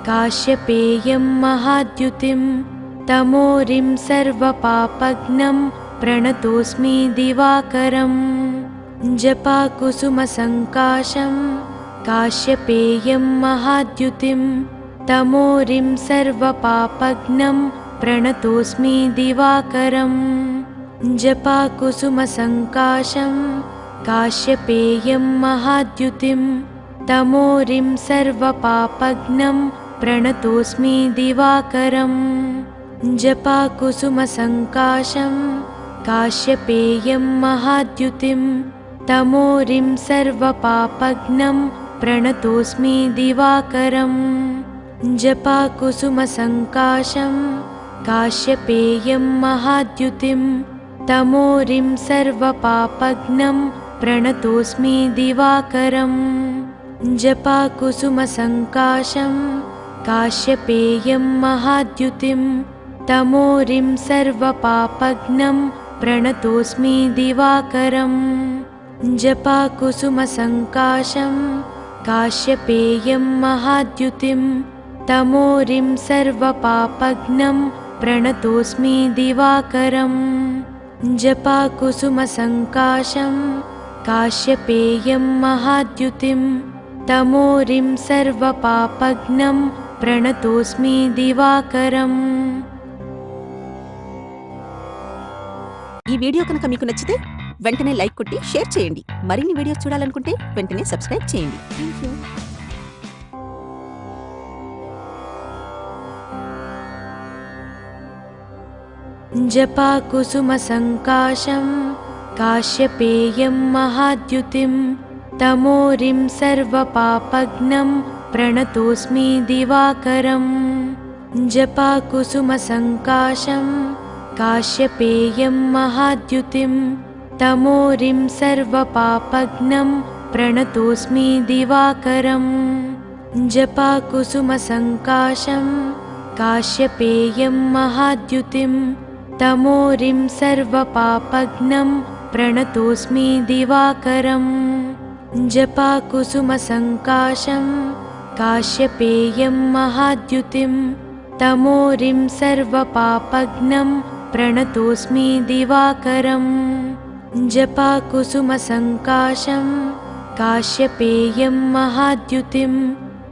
काश्यपेयं महाद्युतिं तमोरिं सर्वपापघ्नं प्रणतोऽस्मि दिवाकरम् जपाकुसुमसङ्काशं काश्यपेयं महाद्युतिं तमोरिं सर्वपापघ्नं प्रणतोऽस्मि दिवाकरम् जपाकुसुमसङ्काशं काश्यपेयं महाद्युतिं तमोरिं सर्वपापघ्नं प्रणतोऽस्मि दिवाकरम् जपाकुसुमसङ्काशं काश्यपेयं महाद्युतिं तमोरिं सर्वपापघ्नं प्रणतोऽस्मि दिवाकरम् जपाकुसुमसङ्काशं काश्यपेयं महाद्युतिं तमोरिं सर्वपापघ्नं प्रणतोऽस्मि दिवाकरम् जपाकुसुमसङ्काशं काश्यपेयं महाद्युतिं तमोरिं सर्वपापघ्नं प्रणतोऽस्मि दिवाकरम् जपाकुसुमसङ्काशं काश्यपेयं महाद्युतिं तमोरिं सर्वपापघ्नं प्रणतोऽस्मि दिवाकरम् जपाकुसुमसङ्काशं काश्यपेयं महाद्युतिं तमोरिं सर्वपापघ्नं प्रणतोऽस्मि दिवाकरम्। ఈ వీడియో కనుక మీకు నచ్చితే వెంటనే లైక్ కొట్టి షేర్ చేయండి. మరిన్ని వీడియోస్ చూడాలనుకుంటే వెంటనే సబ్స్క్రైబ్ చేయండి. థాంక్యూ. जपाकुसुमसङ्काशं काश्यपेयं महाद्युतिं तमोरिं सर्वपापघ्नं प्रणतोऽस्मि दिवाकरम् जपाकुसुमसङ्काशं काश्यपेयं महाद्युतिं तमोरिं सर्वपापघ्नं प्रणतोऽस्मि दिवाकरम् जपाकुसुमसङ्काशं काश्यपेयं महाद्युतिं तमोरिं सर्वपापघ्नं प्रणतोऽस्मि दिवाकरम् जपाकुसुमसङ्काशं काश्यपेयं महाद्युतिं तमोरिं सर्वपापघ्नं प्रणतोऽस्मि दिवाकरम् जपाकुसुमसङ्काशं काश्यपेयं महाद्युतिं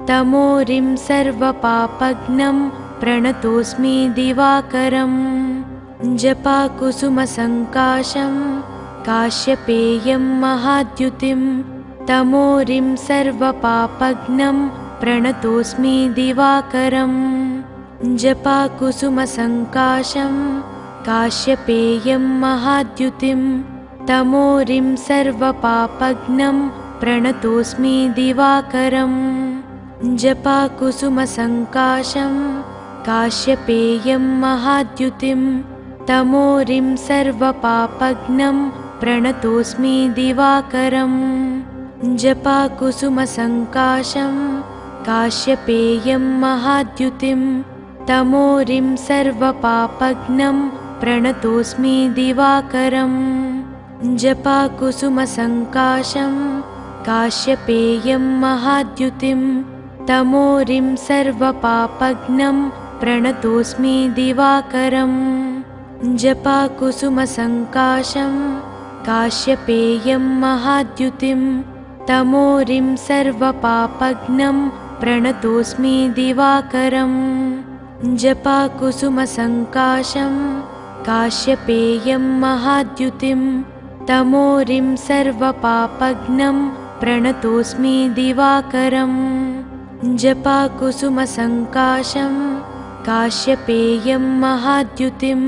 तमोरिं सर्वपापघ्नं प्रणतोऽस्मि दिवाकरम् जपाकुसुमसङ्काशं काश्यपेयं महाद्युतिं तमोरिं सर्वपापघ्नं प्रणतोऽस्मि दिवाकरम् जपाकुसुमसङ्काशं काश्यपेयं महाद्युतिं तमोरिं सर्वपापघ्नं प्रणतोऽस्मि दिवाकरम् जपाकुसुमसङ्काशं काश्यपेयं महाद्युतिं तमोरिं सर्वपापघ्नं प्रणतोऽस्मि दिवाकरम् जपाकुसुमसङ्काशं काश्यपेयं महाद्युतिं तमोरिं सर्वपापघ्नं प्रणतोऽस्मि दिवाकरम् जपाकुसुमसङ्काशं काश्यपेयं महाद्युतिं तमोरिं सर्वपापघ्नं प्रणतोऽस्मि दिवाकरम् जपाकुसुमसङ्काशं काश्यपेयं महाद्युतिं तमोरिं सर्वपापघ्नं प्रणतोऽस्मि दिवाकरम् जपाकुसुमसङ्काशं काश्यपेयं महाद्युतिं तमोरिं सर्वपापघ्नं प्रणतोऽस्मि दिवाकरम् जपाकुसुमसङ्काशं काश्यपेयं महाद्युतिं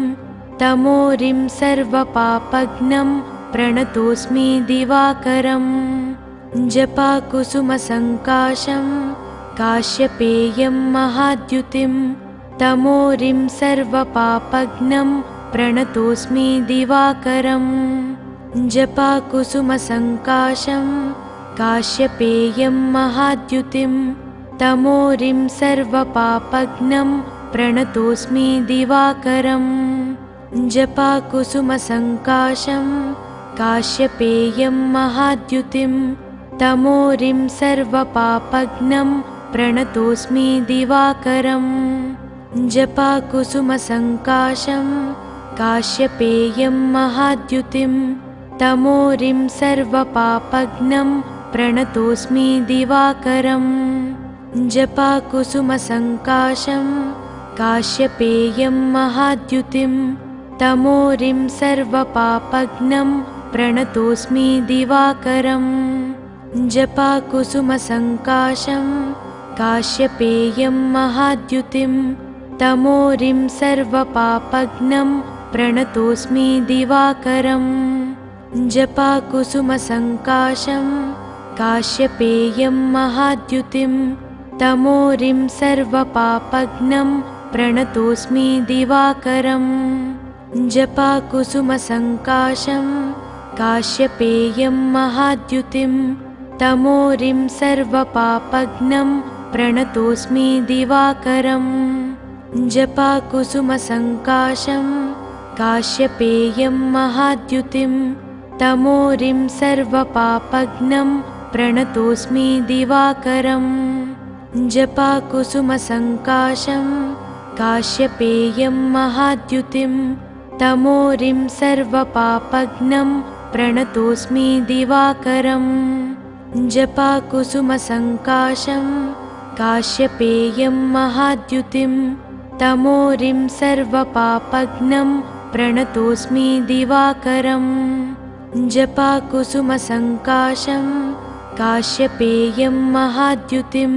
तमोरिं सर्वपापघ्नं प्रणतोऽस्मि दिवाकरम् जपाकुसुमसङ्काशं काश्यपेयं महाद्युतिं तमोरिं सर्वपापघ्नं प्रणतोऽस्मि दिवाकरम् जपाकुसुमसङ्काशं काश्यपेयं महाद्युतिं तमोरिं सर्वपापघ्नं प्रणतोऽस्मि दिवाकरम् जपाकुसुमसङ्काशं काश्यपेयं महाद्युतिं तमोरिं सर्वपापघ्नं प्रणतोऽस्मि दिवाकरम् जपाकुसुमसङ्काशं काश्यपेयं महाद्युतिं तमोरिं सर्वपापघ्नं प्रणतोऽस्मि दिवाकरम् जपाकुसुमसङ्काशं काश्यपेयं महाद्युतिं तमोरिं सर्वपापघ्नं प्रणतोऽस्मि दिवाकरम् जपाकुसुमसङ्काशं काश्यपेयं महाद्युतिं तमोरिं सर्वपापघ्नं प्रणतोऽस्मि दिवाकरम् जपाकुसुमसङ्काशं काश्यपेयं महाद्युतिं तमोरिं सर्वपापघ्नं प्रणतोऽस्मि दिवाकरम् जपाकुसुमसङ्काशं काश्यपेयं महाद्युतिं तमोरिं सर्वपापघ्नं प्रणतोऽस्मि दिवाकरम् जपाकुसुमसङ्काशं काश्यपेयं महाद्युतिं तमोरिं सर्वपापघ्नं प्रणतोऽस्मि दिवाकरम् जपाकुसुमसङ्काशं काश्यपेयं महाद्युतिं तमोरिं सर्वपापघ्नं प्रणतोऽस्मि दिवाकरम् जपाकुसुमसङ्काशं काश्यपेयं महाद्युतिं तमोरिं सर्वपापघ्नं प्रणतोऽस्मि दिवाकरम् जपाकुसुमसङ्काशं काश्यपेयं महाद्युतिं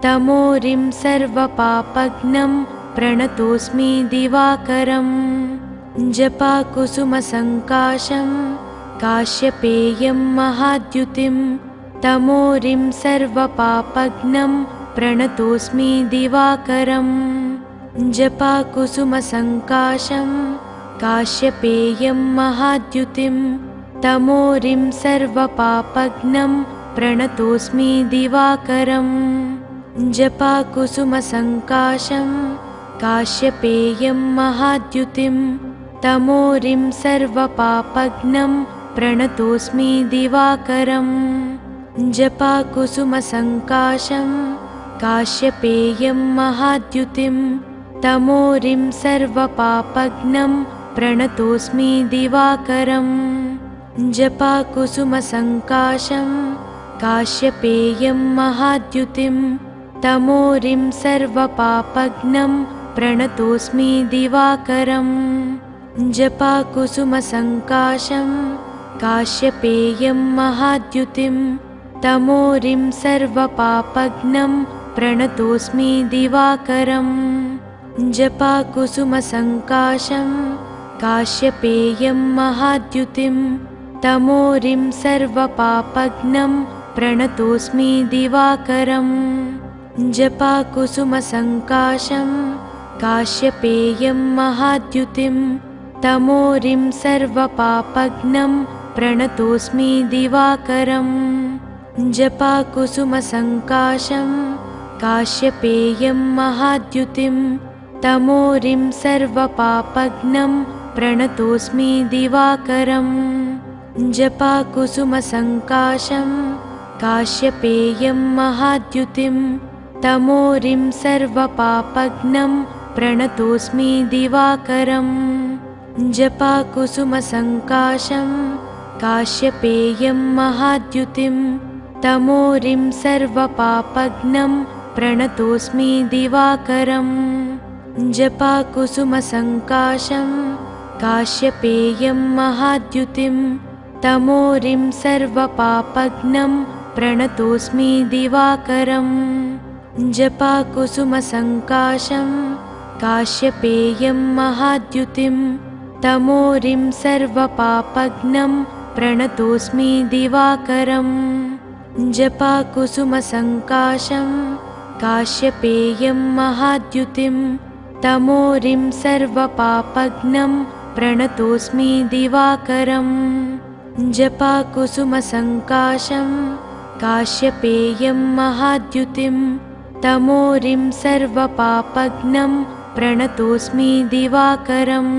तमोरिं सर्वपापघ्नं प्रणतोऽस्मि दिवाकरम् जपाकुसुमसङ्काशं काश्यपेयं महाद्युतिं तमोरिं सर्वपापघ्नं प्रणतोऽस्मि दिवाकरम् जपाकुसुमसङ्काशं काश्यपेयं महाद्युतिं तमोरिं सर्वपापघ्नं प्रणतोऽस्मि दिवाकरम् जपाकुसुमसङ्काशं काश्यपेयं महाद्युतिं तमोरिं सर्वपापघ्नं प्रणतोऽस्मि दिवाकरम् जपाकुसुमसङ्काशं काश्यपेयं महाद्युतिं तमोरिं सर्वपापघ्नं प्रणतोऽस्मि दिवाकरम् जपाकुसुमसङ्काशं काश्यपेयं महाद्युतिं तमोरिं सर्वपापघ्नं प्रणतोऽस्मि दिवाकरम् जपाकुसुमसङ्काशं काश्यपेयं महाद्युतिं तमोरिं सर्वपापघ्नं प्रणतोऽस्मि दिवाकरम् जपाकुसुमसङ्काशं काश्यपेयं महाद्युतिं तमोरिं सर्वपापघ्नं प्रणतोऽस्मि दिवाकरम् जपाकुसुमसङ्काशं काश्यपेयं महाद्युतिं तमोरिं सर्वपापघ्नं प्रणतोऽस्मि दिवाकरम् जपाकुसुमसङ्काशं काश्यपेयं महाद्युतिं तमोरिं सर्वपापघ्नं प्रणतोऽस्मि दिवाकरम् जपाकुसुमसङ्काशं काश्यपेयं महाद्युतिं तमोरिं सर्वपापघ्नं प्रणतोऽस्मि दिवाकरम् जपाकुसुमसङ्काशं काश्यपेयं महाद्युतिं तमोरिं सर्वपापघ्नं प्रणतोऽस्मि दिवाकरम् जपाकुसुमसङ्काशं काश्यपेयं महाद्युतिं तमोरिं सर्वपापघ्नं प्रणतोऽस्मि दिवाकरम् जपाकुसुमसङ्काशं काश्यपेयं महाद्युतिं तमोरिं सर्वपापघ्नं प्रणतोऽस्मि दिवाकरम् जपाकुसुमसङ्काशं काश्यपेयं महाद्युतिं तमोरिं सर्वपापघ्नं प्रणतोऽस्मि दिवाकरम् जपाकुसुमसङ्काशं काश्यपेयं महाद्युतिं तमोरिं सर्वपापघ्नं प्रणतोऽस्मि दिवाकरम्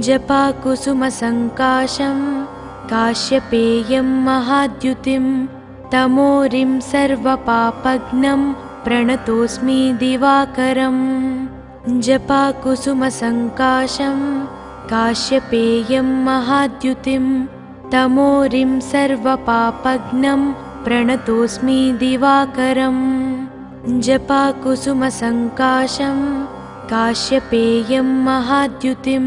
जपाकुसुमसङ्काशं काश्यपेयं महाद्युतिं तमोरिं सर्वपापघ्नं प्रणतोऽस्मि दिवाकरम् जपाकुसुमसङ्काशं काश्यपेयं महाद्युतिं तमोरिं सर्वपापघ्नं प्रणतोऽस्मि दिवाकरम् जपाकुसुमसङ्काशं काश्यपेयं महाद्युतिं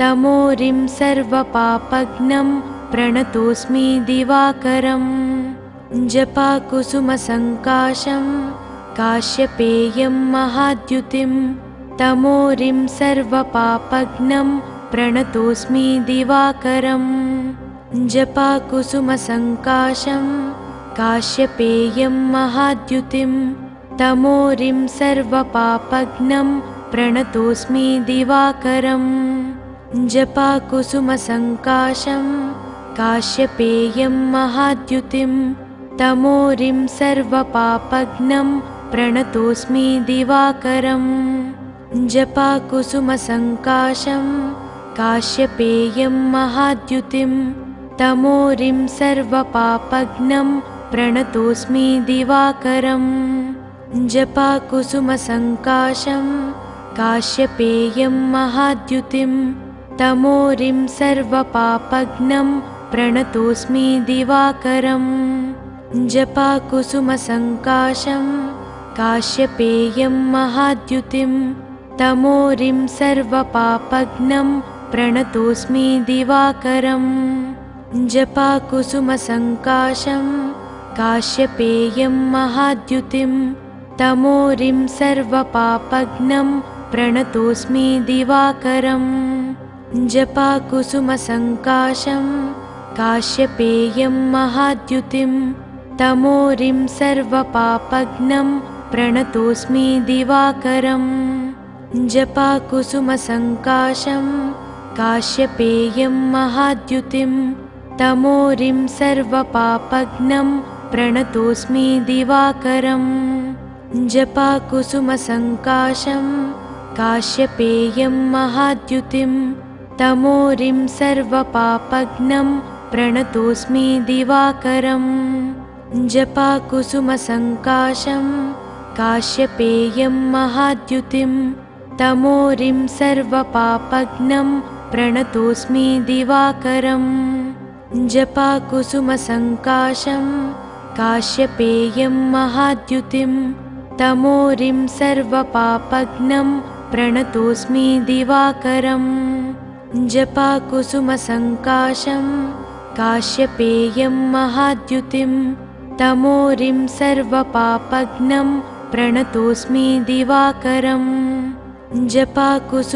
तमोरिं सर्वपापघ्नं प्रणतोऽस्मि दिवाकरम् जपाकुसुमसङ्काशं काश्यपेयं महाद्युतिं तमोरिं सर्वपापघ्नं प्रणतोऽस्मि दिवाकरम् जपाकुसुमसङ्काशं काश्यपेयं महाद्युतिं तमोरिं सर्वपापघ्नं प्रणतोऽस्मि दिवाकरम् जपाकुसुमसङ्काशं काश्यपेयं महाद्युतिं तमोरिं सर्वपापघ्नं प्रणतोऽस्मि दिवाकरम् जपाकुसुमसङ्काशं काश्यपेयं महाद्युतिं तमोरिं सर्वपापघ्नं प्रणतोऽस्मि दिवाकरम् जपाकुसुमसङ्काशं काश्यपेयं महाद्युतिं तमोरिं सर्वपापघ्नं प्रणतोऽस्मि दिवाकरम् जपाकुसुमसङ्काशं काश्यपेयं महाद्युतिं तमोरिं सर्वपापघ्नं प्रणतोऽस्मि दिवाकरम् जपाकुसुमसङ्काशं काश्यपेयं महाद्युतिं तमोरिं सर्वपापघ्नं प्रणतोऽस्मि दिवाकरम् जपाकुसुमसङ्काशं काश्यपेयं महाद्युतिं तमोरिं सर्वपापघ्नं प्रणतोऽस्मि दिवाकरम् जपाकुसुमसङ्काशं काश्यपेयं महाद्युतिं तमोरिं सर्वपापघ्नं प्रणतोऽस्मि दिवाकरम् जपाकुसुमसङ्काशं काश्यपेयं महाद्युतिं तमोरिं सर्वपापघ्नं प्रणतोऽस्मि दिवाकरम् जपाकुसुमसङ्काशं काश्यपेयं महाद्युतिं तमोरिं सर्वपापघ्नं प्रणतोऽस्मि दिवाकरम् जपाकुसुमसङ्काशं काश्यपेयं महाद्युतिं तमोरिं सर्वपापघ्नं प्रणतोऽस्मि दिवाकरम् जपाकुसुमसङ्काशं काश्यपेयं महाद्युतिं तमोरिं सर्वपापघ्नं प्रणतोऽस्मि दिवाकरम् जपाकुसुमसङ्काशं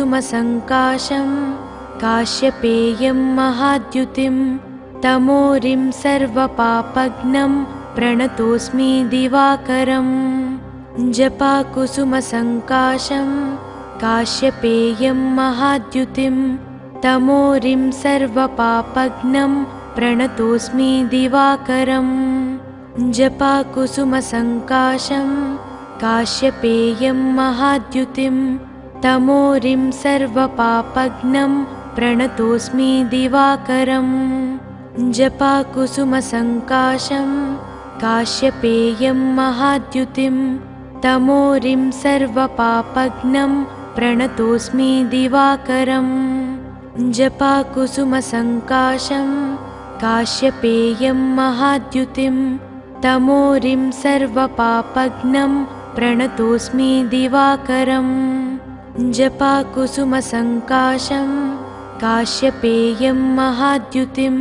काश्यपेयं महाद्युतिं तमोरिं सर्वपापघ्नं प्रणतोऽस्मि दिवाकरम् जपाकुसुमसङ्काशं काश्यपेयं महाद्युतिं तमोरिं सर्वपापघ्नं प्रणतोऽस्मि दिवाकरम् जपाकुसुमसङ्काशं काश्यपेयं महाद्युतिं तमोरिं सर्वपापघ्नं प्रणतोऽस्मि दिवाकरम् जपाकुसुमसङ्काशं काश्यपेयं महाद्युतिं तमोरिं सर्वपापघ्नं प्रणतोऽस्मि दिवाकरम् जपाकुसुमसङ्काशं काश्यपेयं महाद्युतिं तमोरिं सर्वपापघ्नं प्रणतोऽस्मि दिवाकरम् जपाकुसुमसङ्काशं काश्यपेयं महाद्युतिं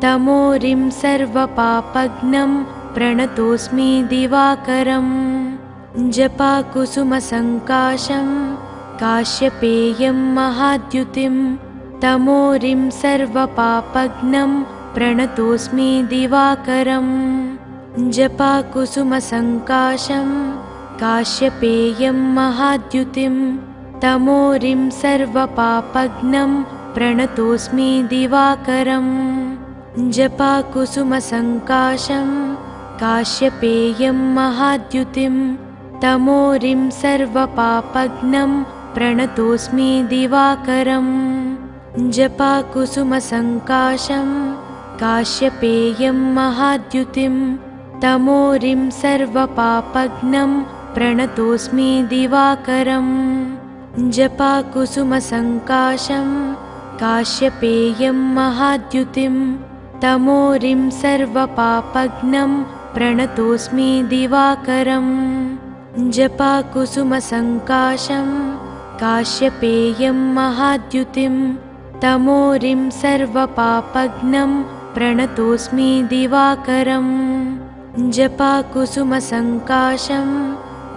तमोरिं सर्वपापघ्नं प्रणतोऽस्मि दिवाकरम् जपाकुसुमसङ्काशं काश्यपेयं महाद्युतिं तमोरिं सर्वपापघ्नं प्रणतोऽस्मि दिवाकरम् जपाकुसुमसङ्काशं काश्यपेयं महाद्युतिं तमोरिं सर्वपापघ्नं प्रणतोऽस्मि दिवाकरम् जपाकुसुमसङ्काशं काश्यपेयं महाद्युतिं तमोरिं सर्वपापघ्नं प्रणतोऽस्मि दिवाकरम् जपाकुसुमसङ्काशं काश्यपेयं महाद्युतिं तमोरिं सर्वपापघ्नं प्रणतोऽस्मि दिवाकरम् जपाकुसुमसङ्काशं काश्यपेयं महाद्युतिं तमोरिं सर्वपापघ्नं प्रणतोऽस्मि दिवाकरम् जपाकुसुमसङ्काशं काश्यपेयं महाद्युतिं तमोरिं सर्वपापघ्नं प्रणतोऽस्मि दिवाकरम् जपाकुसुमसङ्काशं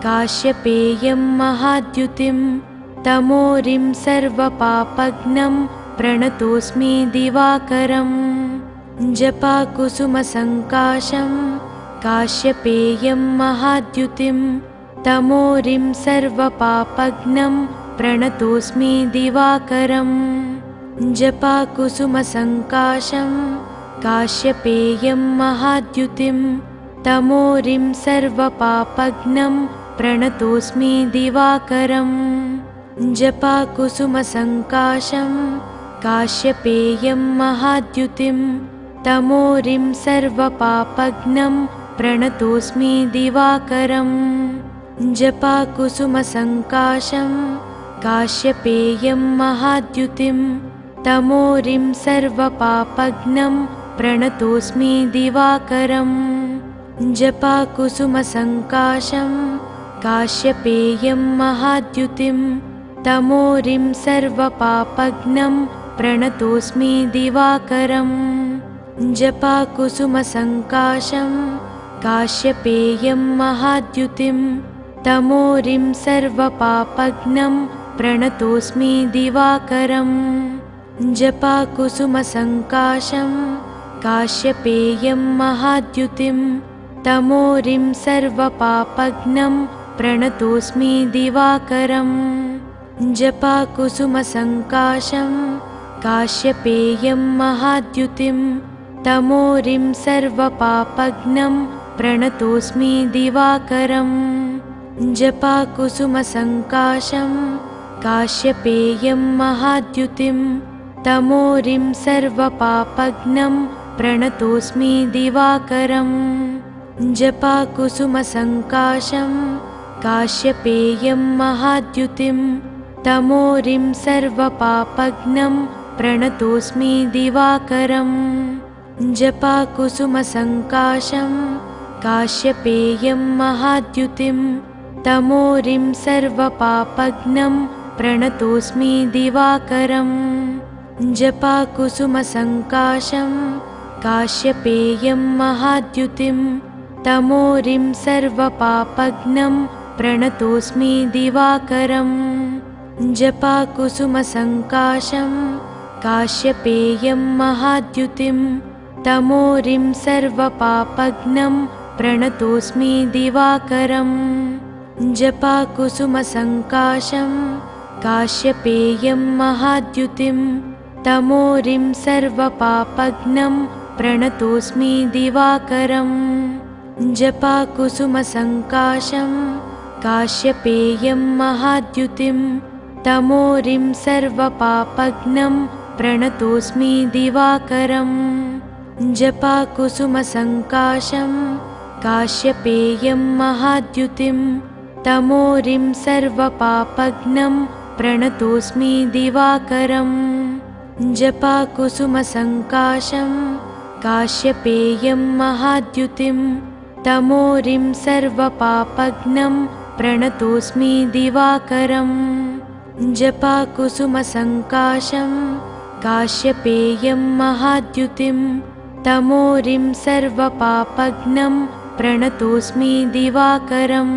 काश्यपेयं महाद्युतिं तमोरिं सर्वपापघ्नं प्रणतोऽस्मि दिवाकरम् जपाकुसुमसङ्काशं काश्यपेयं महाद्युतिं तमोरिं सर्वपापघ्नं प्रणतोऽस्मि दिवाकरम् जपाकुसुमसङ्काशं काश्यपेयं महाद्युतिं तमोरिं सर्वपापघ्नं प्रणतोऽस्मि दिवाकरम् जपाकुसुमसङ्काशं काश्यपेयं महाद्युतिं तमोरिं सर्वपापघ्नं प्रणतोऽस्मि दिवाकरम् जपाकुसुमसङ्काशं काश्यपेयं महाद्युतिं तमोरिं सर्वपापघ्नं प्रणतोऽस्मि दिवाकरम् जपाकुसुमसङ्काशं काश्यपेयं महाद्युतिं तमोरिं सर्वपापघ्नं प्रणतोऽस्मि दिवाकरम् जपाकुसुमसङ्काशं काश्यपेयं महाद्युतिं तमोरिं सर्वपापघ्नं प्रणतोऽस्मि दिवाकरम् जपाकुसुमसङ्काशं काश्यपेयं महाद्युतिं तमोरिं सर्वपापघ्नं प्रणतोऽस्मि दिवाकरम् जपाकुसुमसङ्काशं काश्यपेयं महाद्युतिं तमोरिं सर्वपापघ्नं प्रणतोऽस्मि दिवाकरम् जपाकुसुमसङ्काशं काश्यपेयं महाद्युतिं तमोरिं सर्वपापघ्नं प्रणतोऽस्मि दिवाकरम् जपाकुसुमसङ्काशं काश्यपेयं महाद्युतिं तमोरिं सर्वपापघ्नं प्रणतोऽस्मि दिवाकरम् जपाकुसुमसङ्काशं काश्यपेयं महाद्युतिं तमोरिं सर्वपापघ्नं प्रणतोऽस्मि दिवाकरम् जपाकुसुमसङ्काशं काश्यपेयं महाद्युतिं तमोरिं सर्वपापघ्नं प्रणतोऽस्मि दिवाकरम् जपाकुसुमसङ्काशं काश्यपेयं महाद्युतिं तमोरिं सर्वपापघ्नं प्रणतोऽस्मि दिवाकरम् जपाकुसुमसङ्काशं काश्यपेयं महाद्युतिं तमोरिं सर्वपापघ्नं प्रणतोऽस्मि दिवाकरम् जपाकुसुमसङ्काशं काश्यपेयं महाद्युतिं तमोरिं सर्वपापघ्नं प्रणतोऽस्मि दिवाकरम् जपाकुसुमसङ्काशं काश्यपेयं महाद्युतिं तमोरिं सर्वपापघ्नं प्रणतोऽस्मि दिवाकरम् जपाकुसुमसङ्काशं काश्यपेयं महाद्युतिं तमोरिं सर्वपापघ्नं प्रणतोऽस्मि दिवाकरम् जपाकुसुमसङ्काशं काश्यपेयं महाद्युतिं तमोरिं सर्वपापघ्नं प्रणतोऽस्मि दिवाकरम्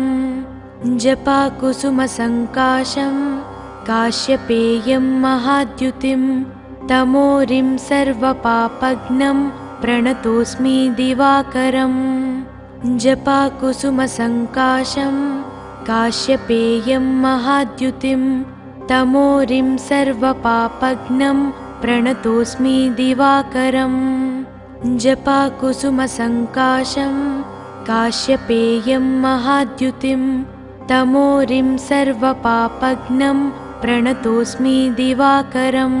जपाकुसुमसङ्काशं काश्यपेयं महाद्युतिं तमोरिं सर्वपापघ्नं प्रणतोऽस्मि दिवाकरम् जपाकुसुमसङ्काशं काश्यपेयं महाद्युतिं तमोरिं सर्वपापघ्नं प्रणतोऽस्मि दिवाकरम् जपाकुसुमसङ्काशं काश्यपेयं महाद्युतिं तमोरिं सर्वपापघ्नं प्रणतोऽस्मि दिवाकरम्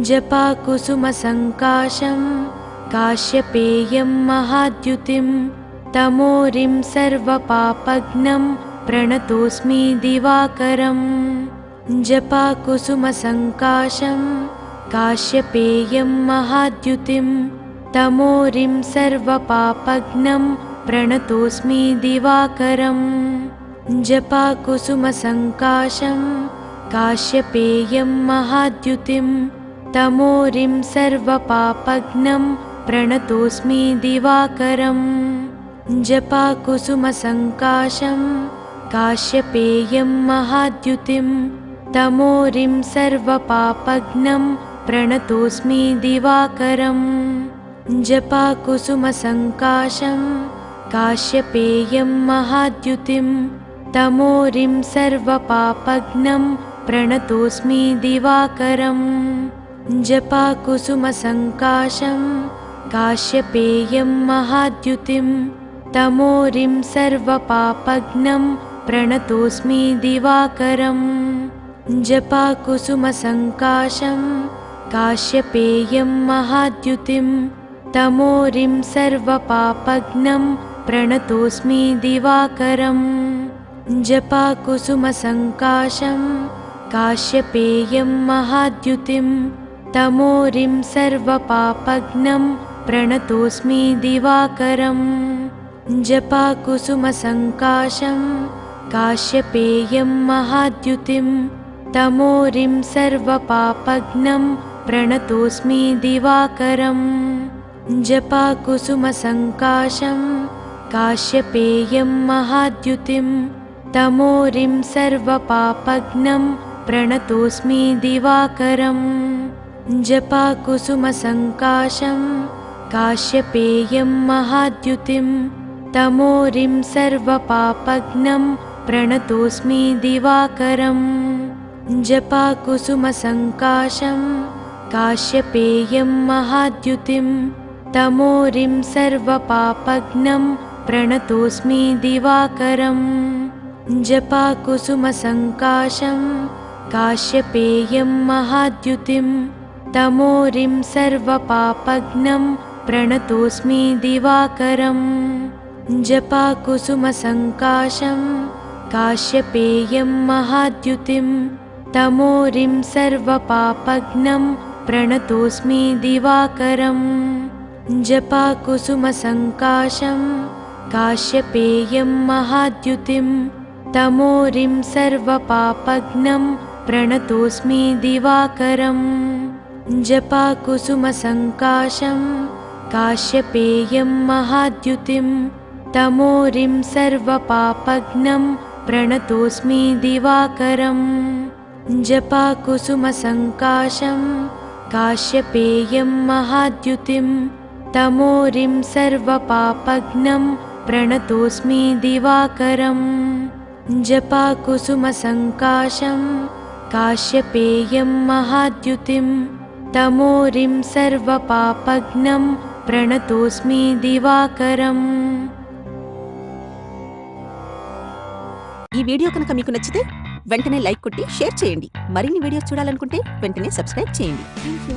जपाकुसुमसङ्काशं काश्यपेयं महाद्युतिं तमोरिं सर्वपापघ्नं प्रणतोऽस्मि दिवाकरम् जपाकुसुमसङ्काशं काश्यपेयं महाद्युतिं तमोरिं सर्वपापघ्नं प्रणतोऽस्मि दिवाकरम् जपाकुसुमसङ्काशं काश्यपेयं महाद्युतिं तमोरिं सर्वपापघ्नं प्रणतोऽस्मि दिवाकरम् जपाकुसुमसङ्काशं काश्यपेयं महाद्युतिं तमोरिं सर्वपापघ्नं प्रणतोऽस्मि दिवाकरम् जपाकुसुमसङ्काशं काश्यपेयं महाद्युतिं तमोरिं सर्वपापघ्नं प्रणतोऽस्मि दिवाकरम् जपाकुसुमसङ्काशं काश्यपेयं महाद्युतिं तमोरिं सर्वपापघ्नं प्रणतोऽस्मि दिवाकरम् जपाकुसुमसङ्काशं काश्यपेयं महाद्युतिं तमोरिं सर्वपापघ्नं प्रणतोऽस्मि दिवाकरम् जपाकुसुमसङ्काशं काश्यपेयं महाद्युतिं तमोरिं सर्वपापघ्नं प्रणतोऽस्मि दिवाकरम् जपाकुसुमसङ्काशं काश्यपेयं महाद्युतिं तमोरिं सर्वपापघ्नं प्रणतोऽस्मि दिवाकरम् जपाकुसुमसङ्काशं काश्यपेयं महाद्युतिं तमोरिं सर्वपापघ्नं प्रणतोऽस्मि दिवाकरम् जपाकुसुमसङ्काशं काश्यपेयं महाद्युतिं तमोरिं सर्वपापघ्नं प्रणतोऽस्मि दिवाकरम् जपाकुसुमसङ्काशं काश्यपेयं महाद्युतिं तमोरिं सर्वपापघ्नं प्रणतोऽस्मि दिवाकरम् जपाकुसुमसङ्काशं काश्यपेयं महाद्युतिं तमोरिं सर्वपापघ्नं प्रणतोऽस्मि दिवाकरम् जपाकुसुमसङ्काशं काश्यपेयं महाद्युतिं तमोरिं सर्वपापघ्नं प्रणतोऽस्मि दिवाकरम् जपाकुसुमसङ्काशं काश्यपेयं महाद्युतिं तमोरिं सर्वपापघ्नं प्रणतोऽस्मि दिवाकरम् जपाकुसुमसङ्काशं काश्यपेयं महाद्युतिं तमोरिं सर्वपापघ्नं प्रणतोऽस्मि दिवाकरम् जपाकुसुमसङ्काशं काश्यपेयं महाद्युतिं तमोरिं सर्वपापघ्नं प्रणतोऽस्मि दिवाकरम् जपाकुसुमसङ्काशं काश्यपेयं महाद्युतिं तमोरिं सर्वपापघ्नं प्रणतोऽस्मि दिवाकरम् ఈ వీడియో కనుక మీకు నచ్చితే వెంటనే లైక్ కొట్టి షేర్ చేయండి. మరిన్ని వీడియోస్ చూడాలనుకుంటే వెంటనే సబ్స్క్రైబ్ చేయండి. థాంక్యూ.